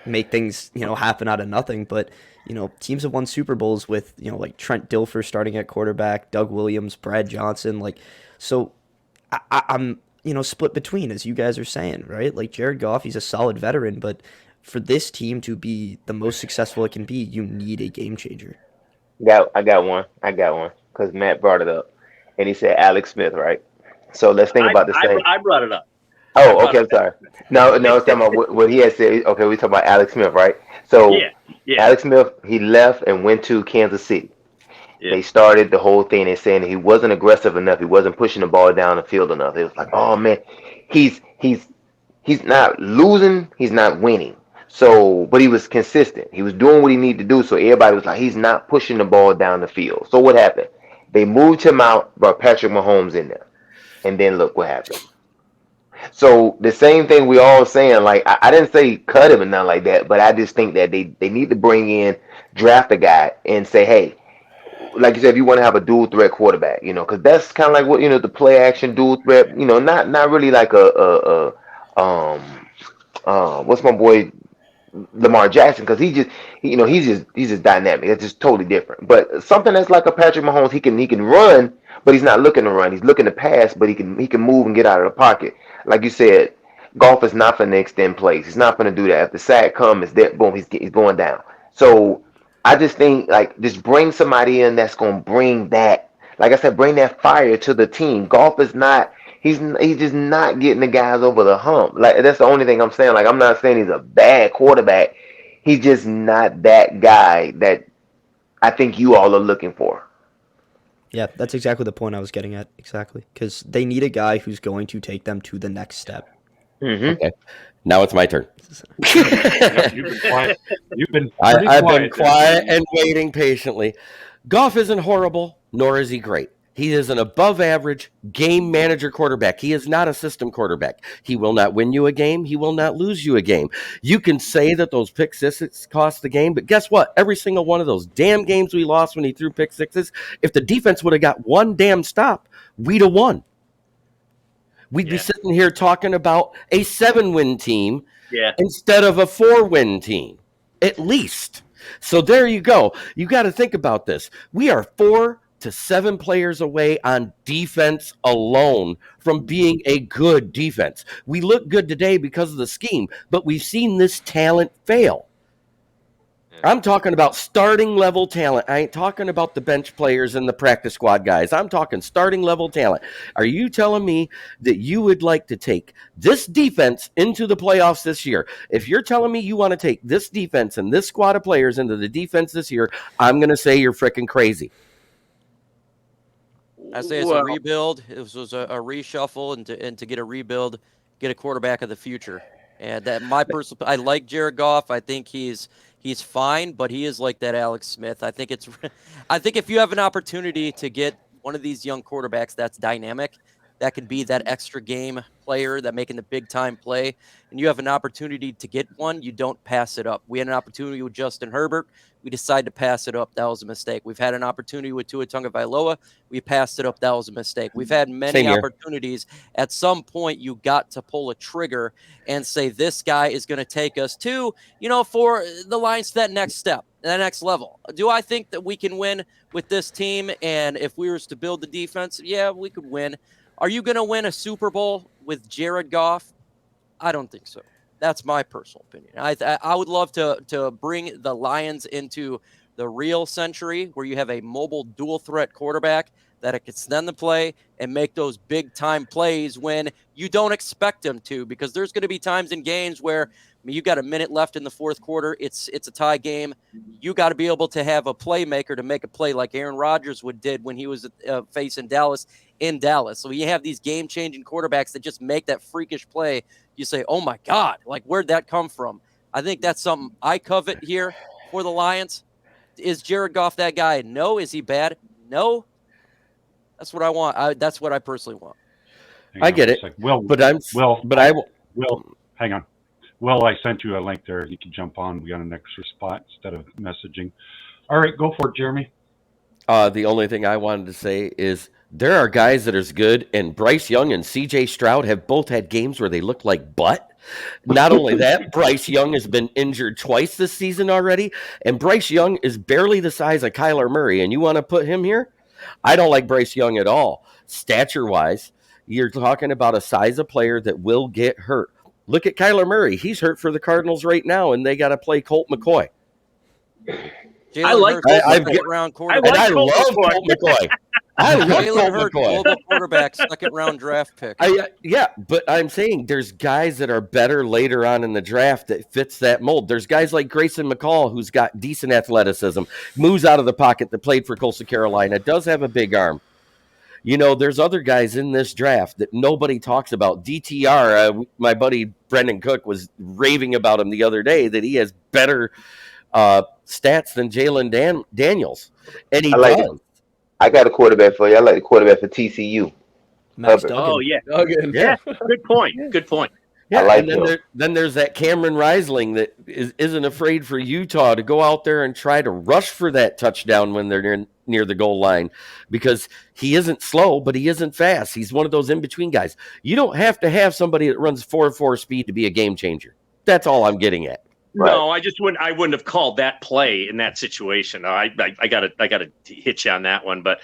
make things, happen out of nothing. But, teams have won Super Bowls with, like Trent Dilfer starting at quarterback, Doug Williams, Brad Johnson. So I'm, split between, as you guys are saying, right? Like Jared Goff, he's a solid veteran, but for this team to be the most successful it can be, you need a game changer. I got one because Matt brought it up, and he said Alex Smith, right? So let's think about the same. I brought it up. Oh, okay. I'm sorry. No, I was talking about what he had said. Okay, we talking about Alex Smith, right? So Yeah. Alex Smith, he left and went to Kansas City. Yeah. They started the whole thing and saying that he wasn't aggressive enough. He wasn't pushing the ball down the field enough. It was like, oh man, he's not losing, he's not winning. So, but he was consistent. He was doing what he needed to do. So everybody was like, he's not pushing the ball down the field. So what happened? They moved him out, brought Patrick Mahomes in there, and then look what happened. So the same thing we all saying, like I didn't say cut him and nothing like that, but I just think that they need to bring in, draft a guy and say, hey, like you said, if you want to have a dual threat quarterback, because that's kind of like what the play action dual threat, not really like what's my boy Lamar Jackson, because he's just dynamic. It's just totally different. But something that's like a Patrick Mahomes, he can run, but he's not looking to run. He's looking to pass, but he can move and get out of the pocket. Like you said, Goff is not going to extend plays. He's not going to do that. If the sack comes, there, boom, he's going down. So I just think just bring somebody in that's going to bring that, like I said, bring that fire to the team. Goff is not. He's just not getting the guys over the hump. Like that's the only thing I'm saying. Like I'm not saying he's a bad quarterback. He's just not that guy that I think you all are looking for. Yeah, that's exactly the point I was getting at. Exactly, because they need a guy who's going to take them to the next step. Mm-hmm. Okay, now it's my turn. You've been quiet. I've been quiet and waiting patiently. Goff isn't horrible, nor is he great. He is an above-average game manager quarterback. He is not a system quarterback. He will not win you a game. He will not lose you a game. You can say that those pick sixes cost the game, but guess what? Every single one of those damn games we lost when he threw pick sixes, if the defense would have got one damn stop, we'd have won. We'd be sitting here talking about a 7-win team instead of a 4-win team, at least. So there you go. You got to think about this. We are 4 to 7 players away on defense alone from being a good defense. We look good today because of the scheme, but we've seen this talent fail. I'm talking about starting level talent. I ain't talking about the bench players and the practice squad guys. I'm talking starting level talent. Are you telling me that you would like to take this defense into the playoffs this year? If you're telling me you want to take this defense and this squad of players into the defense this year, I'm going to say you're freaking crazy. I say it's a rebuild. It was a reshuffle, and to get a rebuild, get a quarterback of the future. And that I like Jared Goff. I think he's fine, but he is like that Alex Smith. I think if you have an opportunity to get one of these young quarterbacks that's dynamic, that can be that extra game player that making the big time play, and you have an opportunity to get one, you don't pass it up. We had an opportunity with Justin Herbert. We decided to pass it up. That was a mistake. We've had an opportunity with Tua Tagovailoa. We passed it up. That was a mistake. We've had many opportunities. At some point, you got to pull a trigger and say, this guy is going to take us to, for the Lions to that next step, that next level. Do I think that we can win with this team? And if we were to build the defense, yeah, we could win. Are you going to win a Super Bowl with Jared Goff? I don't think so. That's my personal opinion. I would love to bring the Lions into the real century where you have a mobile dual threat quarterback that can extend the play and make those big time plays when you don't expect him to, because there's going to be times in games where you got a minute left in the fourth quarter. It's a tie game. You got to be able to have a playmaker to make a play like Aaron Rodgers did when he was facing Dallas in Dallas. So you have these game changing quarterbacks that just make that freakish play. You say, oh my God, like where'd that come from? I think that's something I covet here for the Lions. Is Jared Goff that guy? No. Is he bad? No. That's what I want. That's what I personally want. I get it. Will, hang on. Will, I sent you a link there. You can jump on. We got an extra spot instead of messaging. All right, go for it, Jeremy. The only thing I wanted to say is there are guys that are as good, and Bryce Young and C.J. Stroud have both had games where they look like butt. Not only that, Bryce Young has been injured twice this season already, and Bryce Young is barely the size of Kyler Murray, and you want to put him here? I don't like Bryce Young at all. Stature-wise, you're talking about a size of player that will get hurt. Look at Kyler Murray. He's hurt for the Cardinals right now, and they got to play Colt McCoy. I like second round quarterback. I love Colt McCoy. I love Colt McCoy. Global quarterback, second round draft pick. Yeah, but I'm saying there's guys that are better later on in the draft that fits that mold. There's guys like Grayson McCall who's got decent athleticism, moves out of the pocket, that played for Coastal Carolina, does have a big arm. There's other guys in this draft that nobody talks about. DTR, my buddy Brendan Cook was raving about him the other day, that he has better stats than Jalen Daniels. And he does. I got a quarterback for you. I like the quarterback for TCU. Oh, yeah. Duggan. Yeah. Good point. Good point. Yeah, and then there's that Cameron Risling that isn't afraid for Utah to go out there and try to rush for that touchdown when they're near the goal line, because he isn't slow, but he isn't fast. He's one of those in-between guys. You don't have to have somebody that runs 4.4 speed to be a game changer. That's all I'm getting at. Right. No, I wouldn't have called that play in that situation. I gotta hit you on that one, but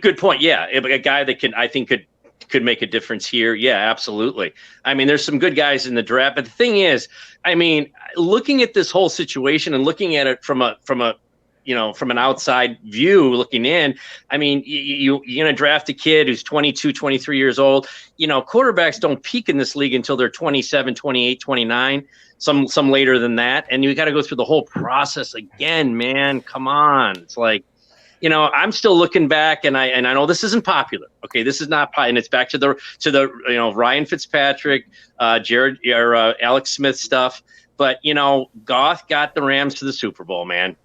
good point. Yeah, a guy that could make a difference here. Yeah, absolutely. I mean, there's some good guys in the draft, but the thing is, I mean, looking at this whole situation and looking at it from an outside view looking in, I mean, you're going to draft a kid who's 22, 23 years old. Quarterbacks don't peak in this league until they're 27, 28, 29, some later than that. And you got to go through the whole process again, man. Come on. It's like, I'm still looking back, and I know this isn't popular. Okay, this is not, and it's back to the Ryan Fitzpatrick, Jared or Alex Smith stuff. But Goff got the Rams to the Super Bowl, man.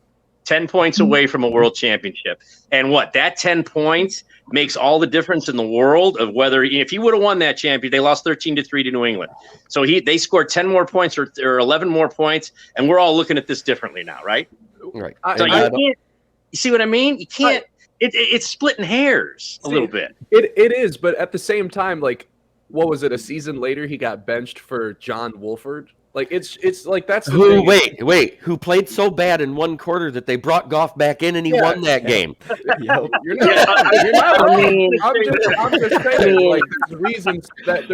10 points away from a world championship, and that 10 points makes all the difference in the world of whether, if he would have won that championship, they lost 13-3 to New England. So they scored 10 more points or 11 more points, and we're all looking at this differently now, right? Right. So you see what I mean? You can't. It's splitting hairs a little bit. It is, but at the same time, like, what was it? A season later, he got benched for John Wolford. Like, it's like that's the thing. Wait, who played so bad in one quarter that they brought Goff back in and he won that game? You're not wrong. I'm just saying, like, there's reasons that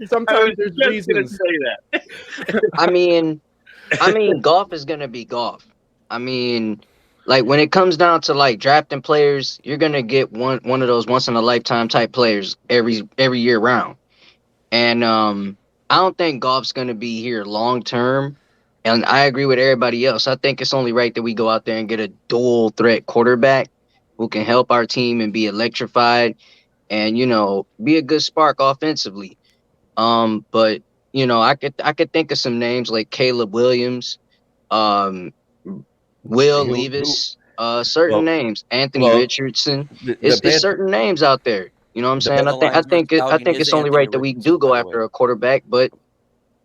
sometimes there's reasons to say that. I mean, Goff is gonna be Goff. I mean, like, when it comes down to like drafting players, you're gonna get one of those once in a lifetime type players every year round. And I don't think Goff's gonna be here long term. And I agree with everybody else. I think it's only right that we go out there and get a dual threat quarterback who can help our team and be electrified and, be a good spark offensively. But I could think of some names like Caleb Williams, Will Levis, certain names, Anthony Richardson. It's certain names out there. You know what I'm saying? The Lions were I scouting think his it's only Anthony right that we Richardson, do go by the way. after a quarterback, but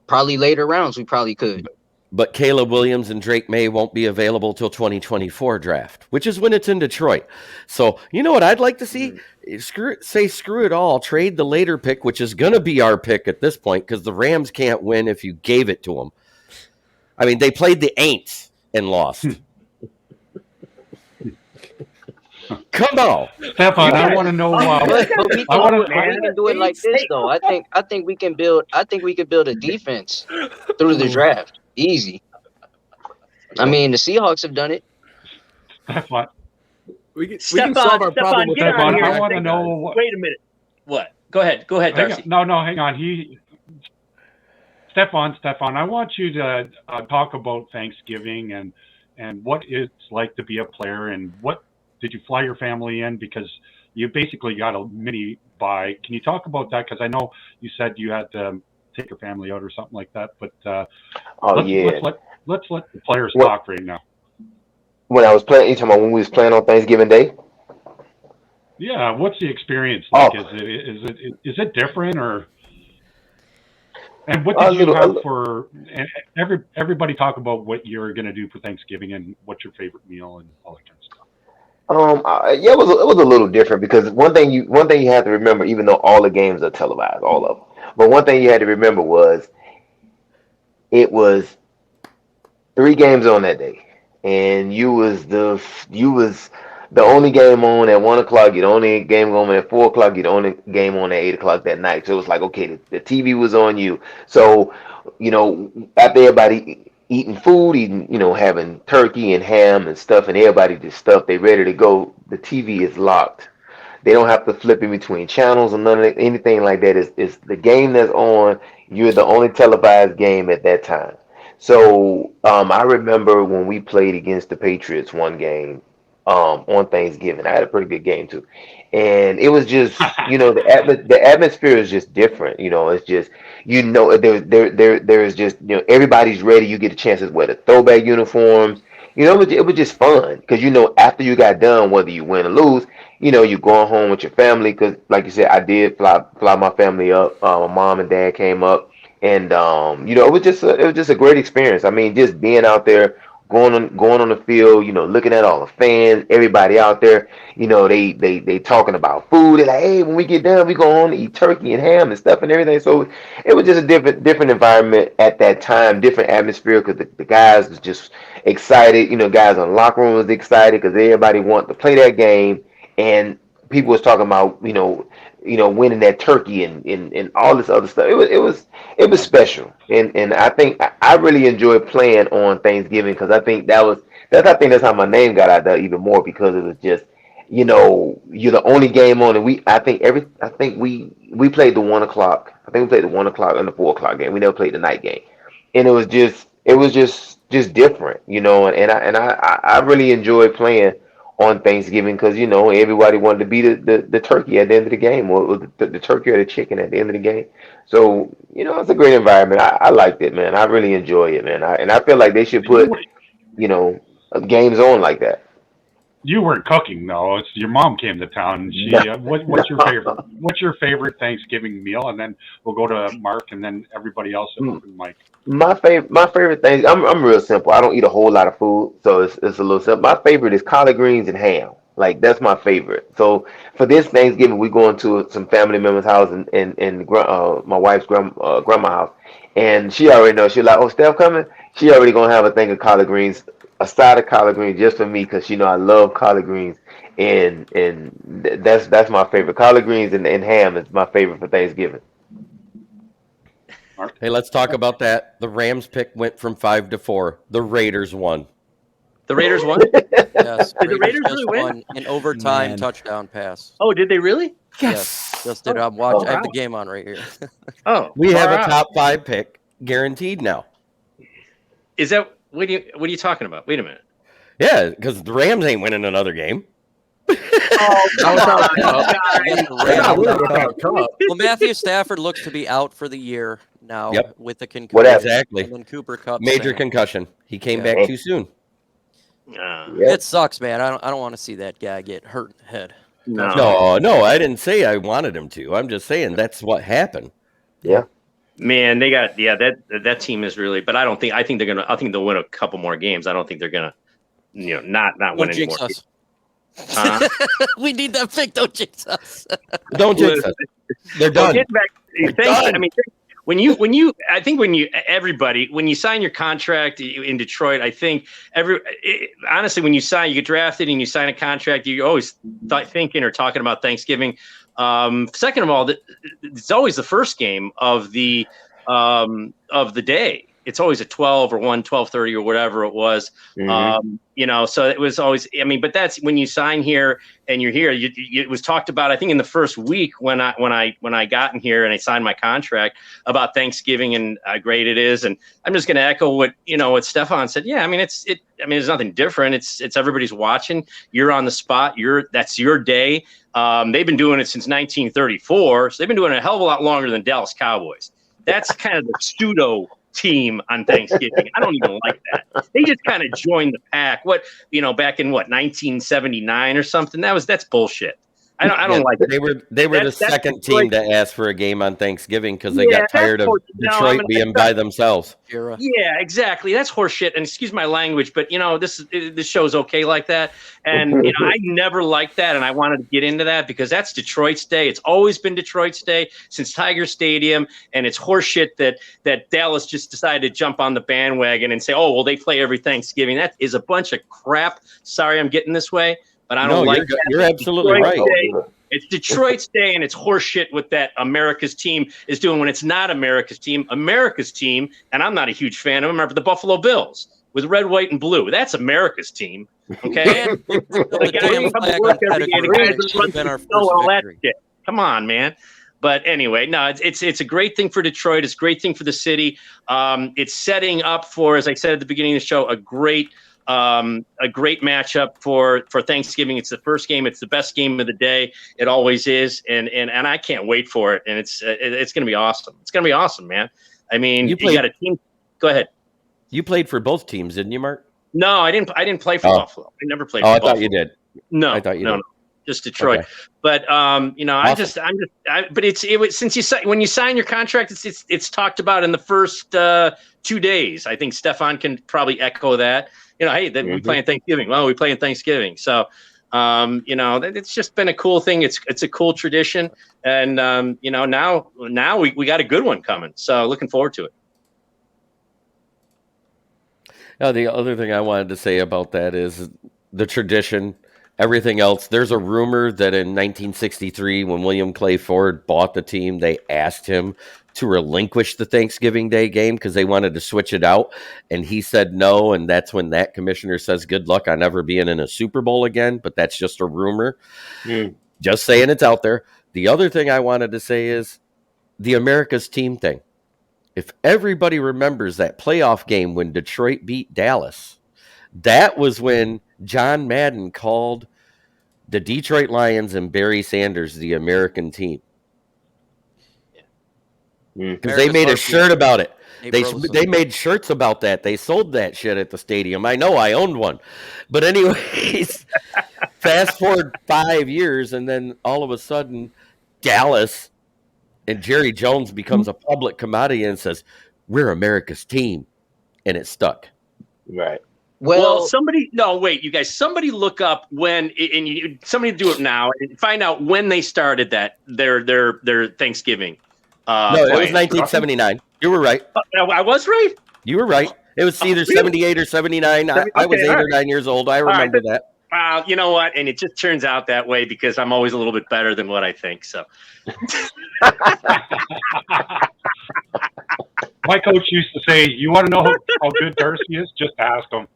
probably later rounds we probably could. But Caleb Williams and Drake May won't be available till 2024 draft, which is when it's in Detroit. So you know what I'd like to see? Screw it all. Trade the later pick, which is going to be our pick at this point, because the Rams can't win if you gave it to them. I mean, they played the Aints and lost. Come on, Stefan, I want to know. But we can do it like this though. I think we can build a defense through the draft. Easy. I mean, the Seahawks have done it. Stefan, We can Stefan, solve our problem with get that. out of here. I want to know. Wait a minute. What? Go ahead, Darcy. No, hang on. Stefan, I want you to talk about Thanksgiving and what it's like to be a player, and what did you fly your family in, because you basically got a mini bye. Can you talk about that? Because I know you said you had to take your family out or something like that, but let's let the players talk right now. When I was playing, you talking about when we was playing on Thanksgiving Day? Yeah, what's the experience like? Is it different, or? And what did you have for? And everybody talk about what you're going to do for Thanksgiving and what's your favorite meal and all that kind of stuff. Yeah, it was a little different, because one thing you have to remember, even though all the games are televised, all of them, but one thing you had to remember was it was 3 games on that day, and you was the only game on at 1 o'clock. You're the only game on at 4 o'clock. You're the only game on at 8 o'clock that night. So it was like, okay, the TV was on you. So, after everybody eating food, having turkey and ham and stuff, and everybody just stuff, they ready to go. The TV is locked. They don't have to flip in between channels or anything like that. It's the game that's on. You're the only televised game at that time. So I remember when we played against the Patriots one game on Thanksgiving. I had a pretty good game too, and it was just the atmosphere is just different. It's just there is just everybody's ready. You get a chance to wear the throwback uniforms. It was just fun, because after you got done, whether you win or lose, you're going home with your family, because like you said, I did fly my family up. My mom and dad came up, and it was just a great experience. I mean, just being out there, going on the field, looking at all the fans, everybody out there, they talking about food. They're like, hey, when we get done, we go on to eat turkey and ham and stuff and everything. So it was just a different environment at that time, different atmosphere, because the guys was just excited. Guys in the locker room was excited, because everybody wanted to play that game, and people was talking about winning that turkey and all this other stuff. It was special, and I think I really enjoyed playing on Thanksgiving, because I think that's how my name got out there even more, because it was just you're the only game on, and we played the 1 o'clock. I think we played the 1 o'clock and the 4 o'clock game. We never played the night game, and it was just different, and I really enjoyed playing on Thanksgiving, because everybody wanted to be the turkey at the end of the game, or the turkey or the chicken at the end of the game. So it's a great environment. I liked it, man. I really enjoy it, man. And I feel like they should put games on like that. You weren't cooking though. It's your mom came to town. And she, what's your favorite? What's your favorite Thanksgiving meal? And then we'll go to Mark, and then everybody else at open mic. My favorite thing. I'm real simple. I don't eat a whole lot of food, so it's a little simple. My favorite is collard greens and ham. Like, that's my favorite. So for this Thanksgiving, we're going to some family members' house and my wife's grandma's house, and she already knows. She's like, "Oh, Steph coming." She already gonna have a thing of collard greens, a side of collard greens just for me, because she know I love collard greens, and that's my favorite. Collard greens and ham is my favorite for Thanksgiving. Hey, let's talk about that. The Rams pick went from 5 to 4. The Raiders won. The Raiders won? Yes. Did the Raiders just really win? won an overtime Man. touchdown pass. Oh, did they really? Yes. Just did. I have the game on right here. Oh, We have far a out. top 5 pick guaranteed now. Is that what are you talking about? Wait a minute. Yeah, because the Rams ain't winning another game. Well, Matthew Stafford looks to be out for the year now with the concussion. What happened? Exactly. And then Cooper Kupp Major saying- concussion. He came Yeah. back too soon. Yeah. It sucks, man. I don't want to see that guy get hurt in the head. No, I didn't say I wanted him to. I'm just saying that's what happened. Yeah. Man, they got that team is really, but I think they'll win a couple more games. I don't think they're gonna, not win anymore. We need that pick. Don't jinx us. Don't jinx us. They're done. Getting back, done. I mean, when you sign your contract in Detroit, I think honestly, when you get drafted and you sign a contract, you're always thinking or talking about Thanksgiving. Second of all, it's always the first game of the day. It's always at 12 or 1, 12:30 or whatever it was. So it was always, but that's when you sign here and you're here, it was talked about, I think in the first week when I got in here and I signed my contract about Thanksgiving and how great it is. And I'm just going to echo what Stefan said. Yeah. There's nothing different. It's everybody's watching. You're on the spot. That's your day. They've been doing it since 1934. So they've been doing it a hell of a lot longer than Dallas Cowboys. That's kind of the pseudo team on Thanksgiving. I don't even like that. They just kind of joined the pack. Back in 1979 or something. That's bullshit. I don't like it. They were the second team to ask for a game on Thanksgiving because they got tired of Detroit being by themselves. Yeah, exactly. That's horseshit. And excuse my language, but this show's okay like that. And I never liked that, and I wanted to get into that because that's Detroit's day. It's always been Detroit's day since Tiger Stadium, and it's horseshit that Dallas just decided to jump on the bandwagon and say, "Oh, well, they play every Thanksgiving." That is a bunch of crap. Sorry, I'm getting this way. But I don't like that. You're absolutely right. It's Detroit's day, and it's horseshit what that America's team is doing when it's not America's team. America's team, and I'm not a huge fan of them, are the Buffalo Bills with red, white, and blue. That's America's team. Okay? Come on, man. But anyway, no, it's a great thing for Detroit. It's a great thing for the city. It's setting up for, as I said at the beginning of the show, a great matchup for Thanksgiving. It's the first game. It's the best game of the day. It always is, and I can't wait for it. And it's going to be awesome. It's going to be awesome, man. You got a team. Go ahead. You played for both teams, didn't you, Mark? No, I didn't play for Buffalo. I never played. Oh, for I Buffalo. thought you did. No, I thought you did. No, just Detroit. Okay. But awesome. When you sign your contract, it's talked about in the first 2 days. I think Stefan can probably echo that. Hey, we playing Thanksgiving. Well, we playing Thanksgiving. So, it's just been a cool thing. It's a cool tradition. And, now we got a good one coming. So looking forward to it. Now, the other thing I wanted to say about that is the tradition, everything else. There's a rumor that in 1963, when William Clay Ford bought the team, they asked him to relinquish the Thanksgiving Day game because they wanted to switch it out. And he said no. And that's when that commissioner says, good luck on never being in a Super Bowl again. But that's just a rumor. Just saying it's out there. The other thing I wanted to say is the America's team thing. If everybody remembers that playoff game when Detroit beat Dallas, that was when John Madden called the Detroit Lions and Barry Sanders the American team. Because they made a shirt about it. They made shirts about that. They sold that shit at the stadium. I know, I owned one. But anyways, fast forward 5 years, and then all of a sudden, Dallas and Jerry Jones becomes a public commodity and says, we're America's team. And it stuck. Right. Well, you guys, somebody look up somebody do it now and find out when they started their Thanksgiving. No, it was 1979. You were right. I was right? You were right. It was either 78 or 79. I was 8 or 9 years old. I remember that. You know what? And it just turns out that way because I'm always a little bit better than what I think. So, my coach used to say, "You want to know how good Darcy is? Just ask him."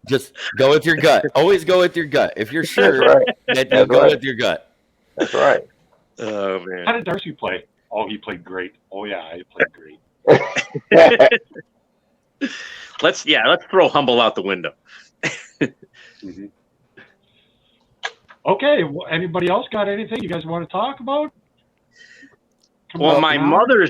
Just go with your gut. Always go with your gut. If you're sure, go with your gut. That's right. Oh man! How did Darcy play? Oh, he played great. Oh yeah, he played great. Let's throw Humble out the window. Mm-hmm. Okay. Well, anybody else got anything you guys want to talk about? My mother's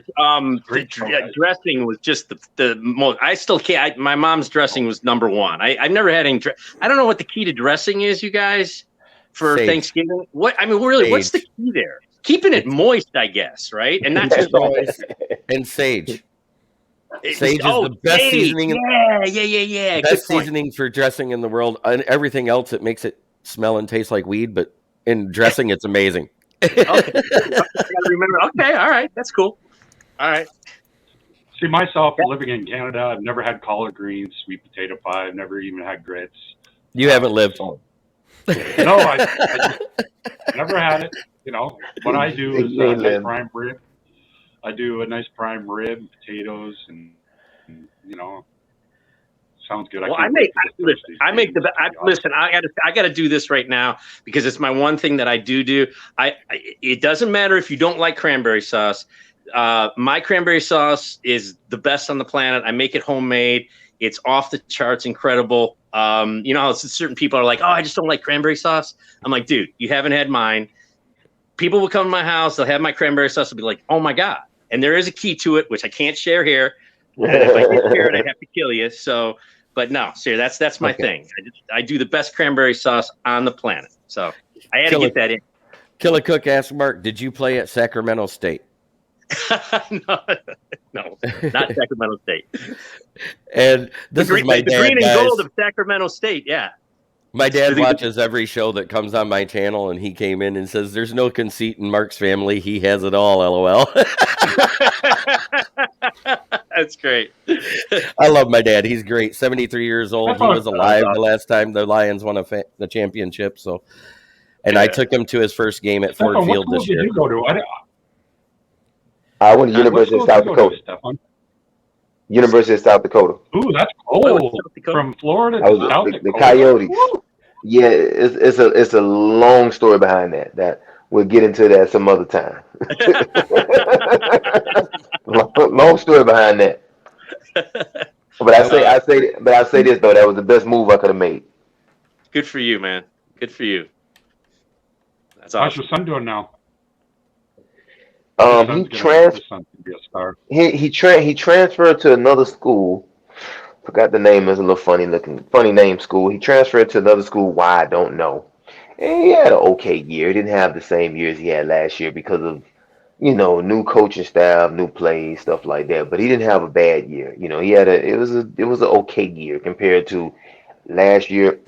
dressing was just the most. I still can't. My mom's dressing was number one. I've never had any. I don't know what the key to dressing is, you guys. for Sage. Thanksgiving? What I mean, really, what's the Sage. key there? Keeping it moist, I guess, right? And not just Moist and sage. Sage is the best seasoning. Yeah. Best Good point. seasoning for dressing in the world. And everything else, it makes it smell and taste like weed, but in dressing, it's amazing. Okay. I gotta remember. Okay, all right, that's cool. All right. See, myself living in Canada, I've never had collard greens, sweet potato pie. I've never even had grits. You haven't lived. No, I just never had it. You know, what I do is nice prime rib. I do a nice prime rib, potatoes, and you know, sounds good. Well, I gotta do this right now because it's my one thing that I do. It doesn't matter if you don't like cranberry sauce. My cranberry sauce is the best on the planet. I make it homemade. It's off the charts, incredible. You know how certain people are like, "Oh, I just don't like cranberry sauce." I'm like, dude, you haven't had mine. People will come to my house. They'll have my cranberry sauce. They'll be like, "Oh my god!" And there is a key to it, which I can't share here. And if I did share it, I'd have to kill you. So, but no, seriously, that's my thing. I do the best cranberry sauce on the planet. So I had to get that in. Killer Cook asked Mark, "Did you play at Sacramento State?" No, not Sacramento State. And this is my dad, the green and guys. gold of Sacramento State. Yeah. My dad watches every show that comes on my channel, and he came in and says, "There's no conceit in Mark's family. He has it all." LOL. That's great. I love my dad. He's great. 73 years old. He was alive the last time the Lions won the championship. So, and I took him to his first game at Ford Field this year. Did you go to? I went to University of South Dakota. University of South Dakota. Ooh, that's cold. From Florida to South Dakota. The Coyotes. Woo! Yeah, it's a long story behind that. That we'll get into that some other time. long story behind that. But I say this though, that was the best move I could have made. Good for you, man. Good for you. That's How's awesome. your son doing now? He transferred to another school. Forgot the name. It's a little funny name school. He transferred to another school. Why, I don't know. And he had an okay year. He didn't have the same year as he had last year because of, you know, new coaching staff, new plays, stuff like that. But he didn't have a bad year. You know, it was an okay year compared to last year.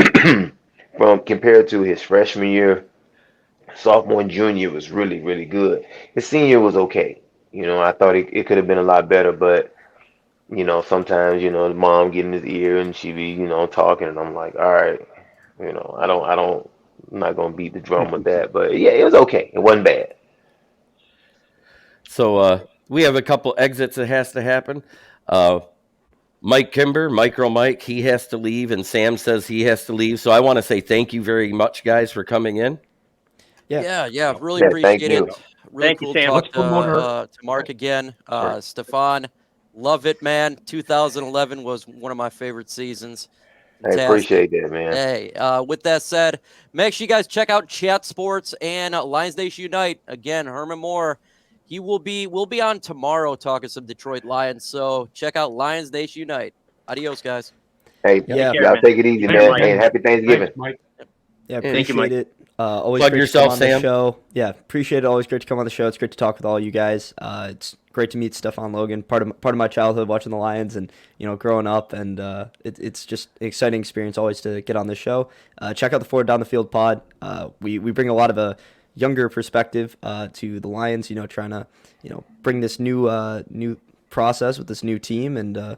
Compared to his freshman year. Sophomore and junior was really, really good. His senior was okay. You know, I thought it could have been a lot better, but, you know, sometimes, you know, the mom get in his ear and she be, you know, talking, and I'm like, all right, you know, I'm not going to beat the drum with that. But, yeah, it was okay. It wasn't bad. So we have a couple exits that has to happen. Mike Kimber, Micro Mike, he has to leave, and Sam says he has to leave. So I want to say thank you very much, guys, for coming in. Yeah. Really appreciate it. Really Thank cool you, Sam. talk to Mark again. Stefan, love it, man. 2011 was one of my favorite seasons. I appreciate that, man. Hey, with that said, make sure you guys check out Chat Sports and Lions Nation Unite. Again, Herman Moore, we'll be on tomorrow talking some Detroit Lions. So check out Lions Nation Unite. Adios, guys. Hey, y'all take it easy, man. Hey, happy Thanksgiving. Thanks, Mike. Yeah, Thank you, Mike. appreciate it. Always Plug great yourself, to come on Sam. the show. Yeah, appreciate it. Always great to come on the show. It's great to talk with all you guys. It's great to meet Stefan Logan. Part of my childhood watching the Lions and, you know, growing up, and it's just an exciting experience always to get on the show. Check out the Forward Down the Field pod. We bring a lot of a younger perspective to the Lions. You know, trying to, you know, bring this new process with this new team and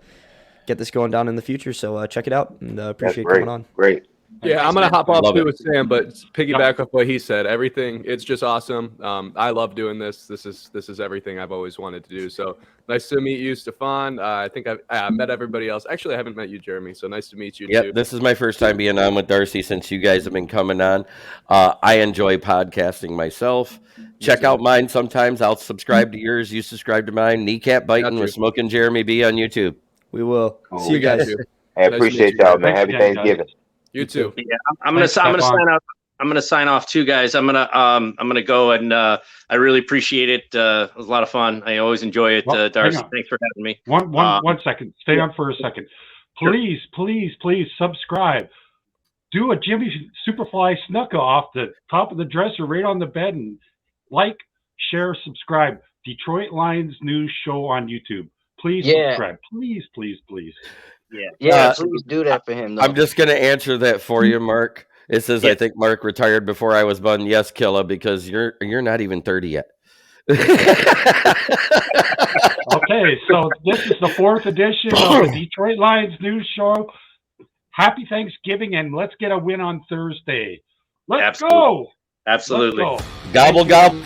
get this going down in the future. So check it out, and appreciate coming on. Great. Yeah, I'm gonna hop off too it. with Sam, but piggyback off what he said. Everything, it's just awesome. I love doing this. This is everything I've always wanted to do. So nice to meet you, Stefan. I think I've met everybody else. Actually, I haven't met you, Jeremy. So nice to meet you too. This is my first time being on with Darcy since you guys have been coming on. I enjoy podcasting myself. Check out mine sometimes. I'll subscribe to yours. You subscribe to mine. Kneecap biting with Smoking Jeremy B on YouTube. We will. See you guys. I appreciate y'all, man. Happy Thanksgiving. You too. Yeah, I'm gonna sign off. I'm gonna sign off too, guys. I'm gonna go, and I really appreciate it. It was a lot of fun. I always enjoy it. Darcy, thanks for having me. One second. Stay on for a second. Please subscribe. do a Jimmy Superfly Snuka off the top of the dresser right on the bed and like, share, subscribe. Detroit Lions News Show on YouTube. Please subscribe. Please, please, please. Yeah, please do that for him, though. I'm just going to answer that for you, Mark. It says, I think Mark retired before I was born. Yes, Killa, because you're not even 30 yet. Okay, so this is the 4th edition of the Detroit Lions News Show. Happy Thanksgiving, and let's get a win on Thursday. Let's go. Absolutely. Let's go. Gobble, gobble.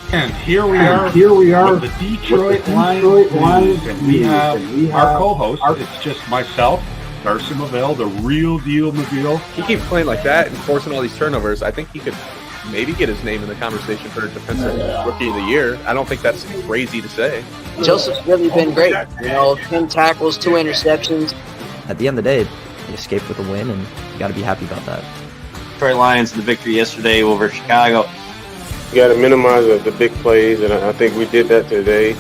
And here we are with the Detroit Lions, and we have our co-host. It's just myself, Darcy Maville, the real deal Maville. He keeps playing like that and forcing all these turnovers. I think he could maybe get his name in the conversation for defensive rookie of the year. I don't think that's crazy to say. Joseph's really been great. 10 tackles, 2 interceptions. At the end of the day, you escaped with a win, and you got to be happy about that. Detroit Lions, the victory yesterday over Chicago. You got to minimize the big plays, and I think we did that today.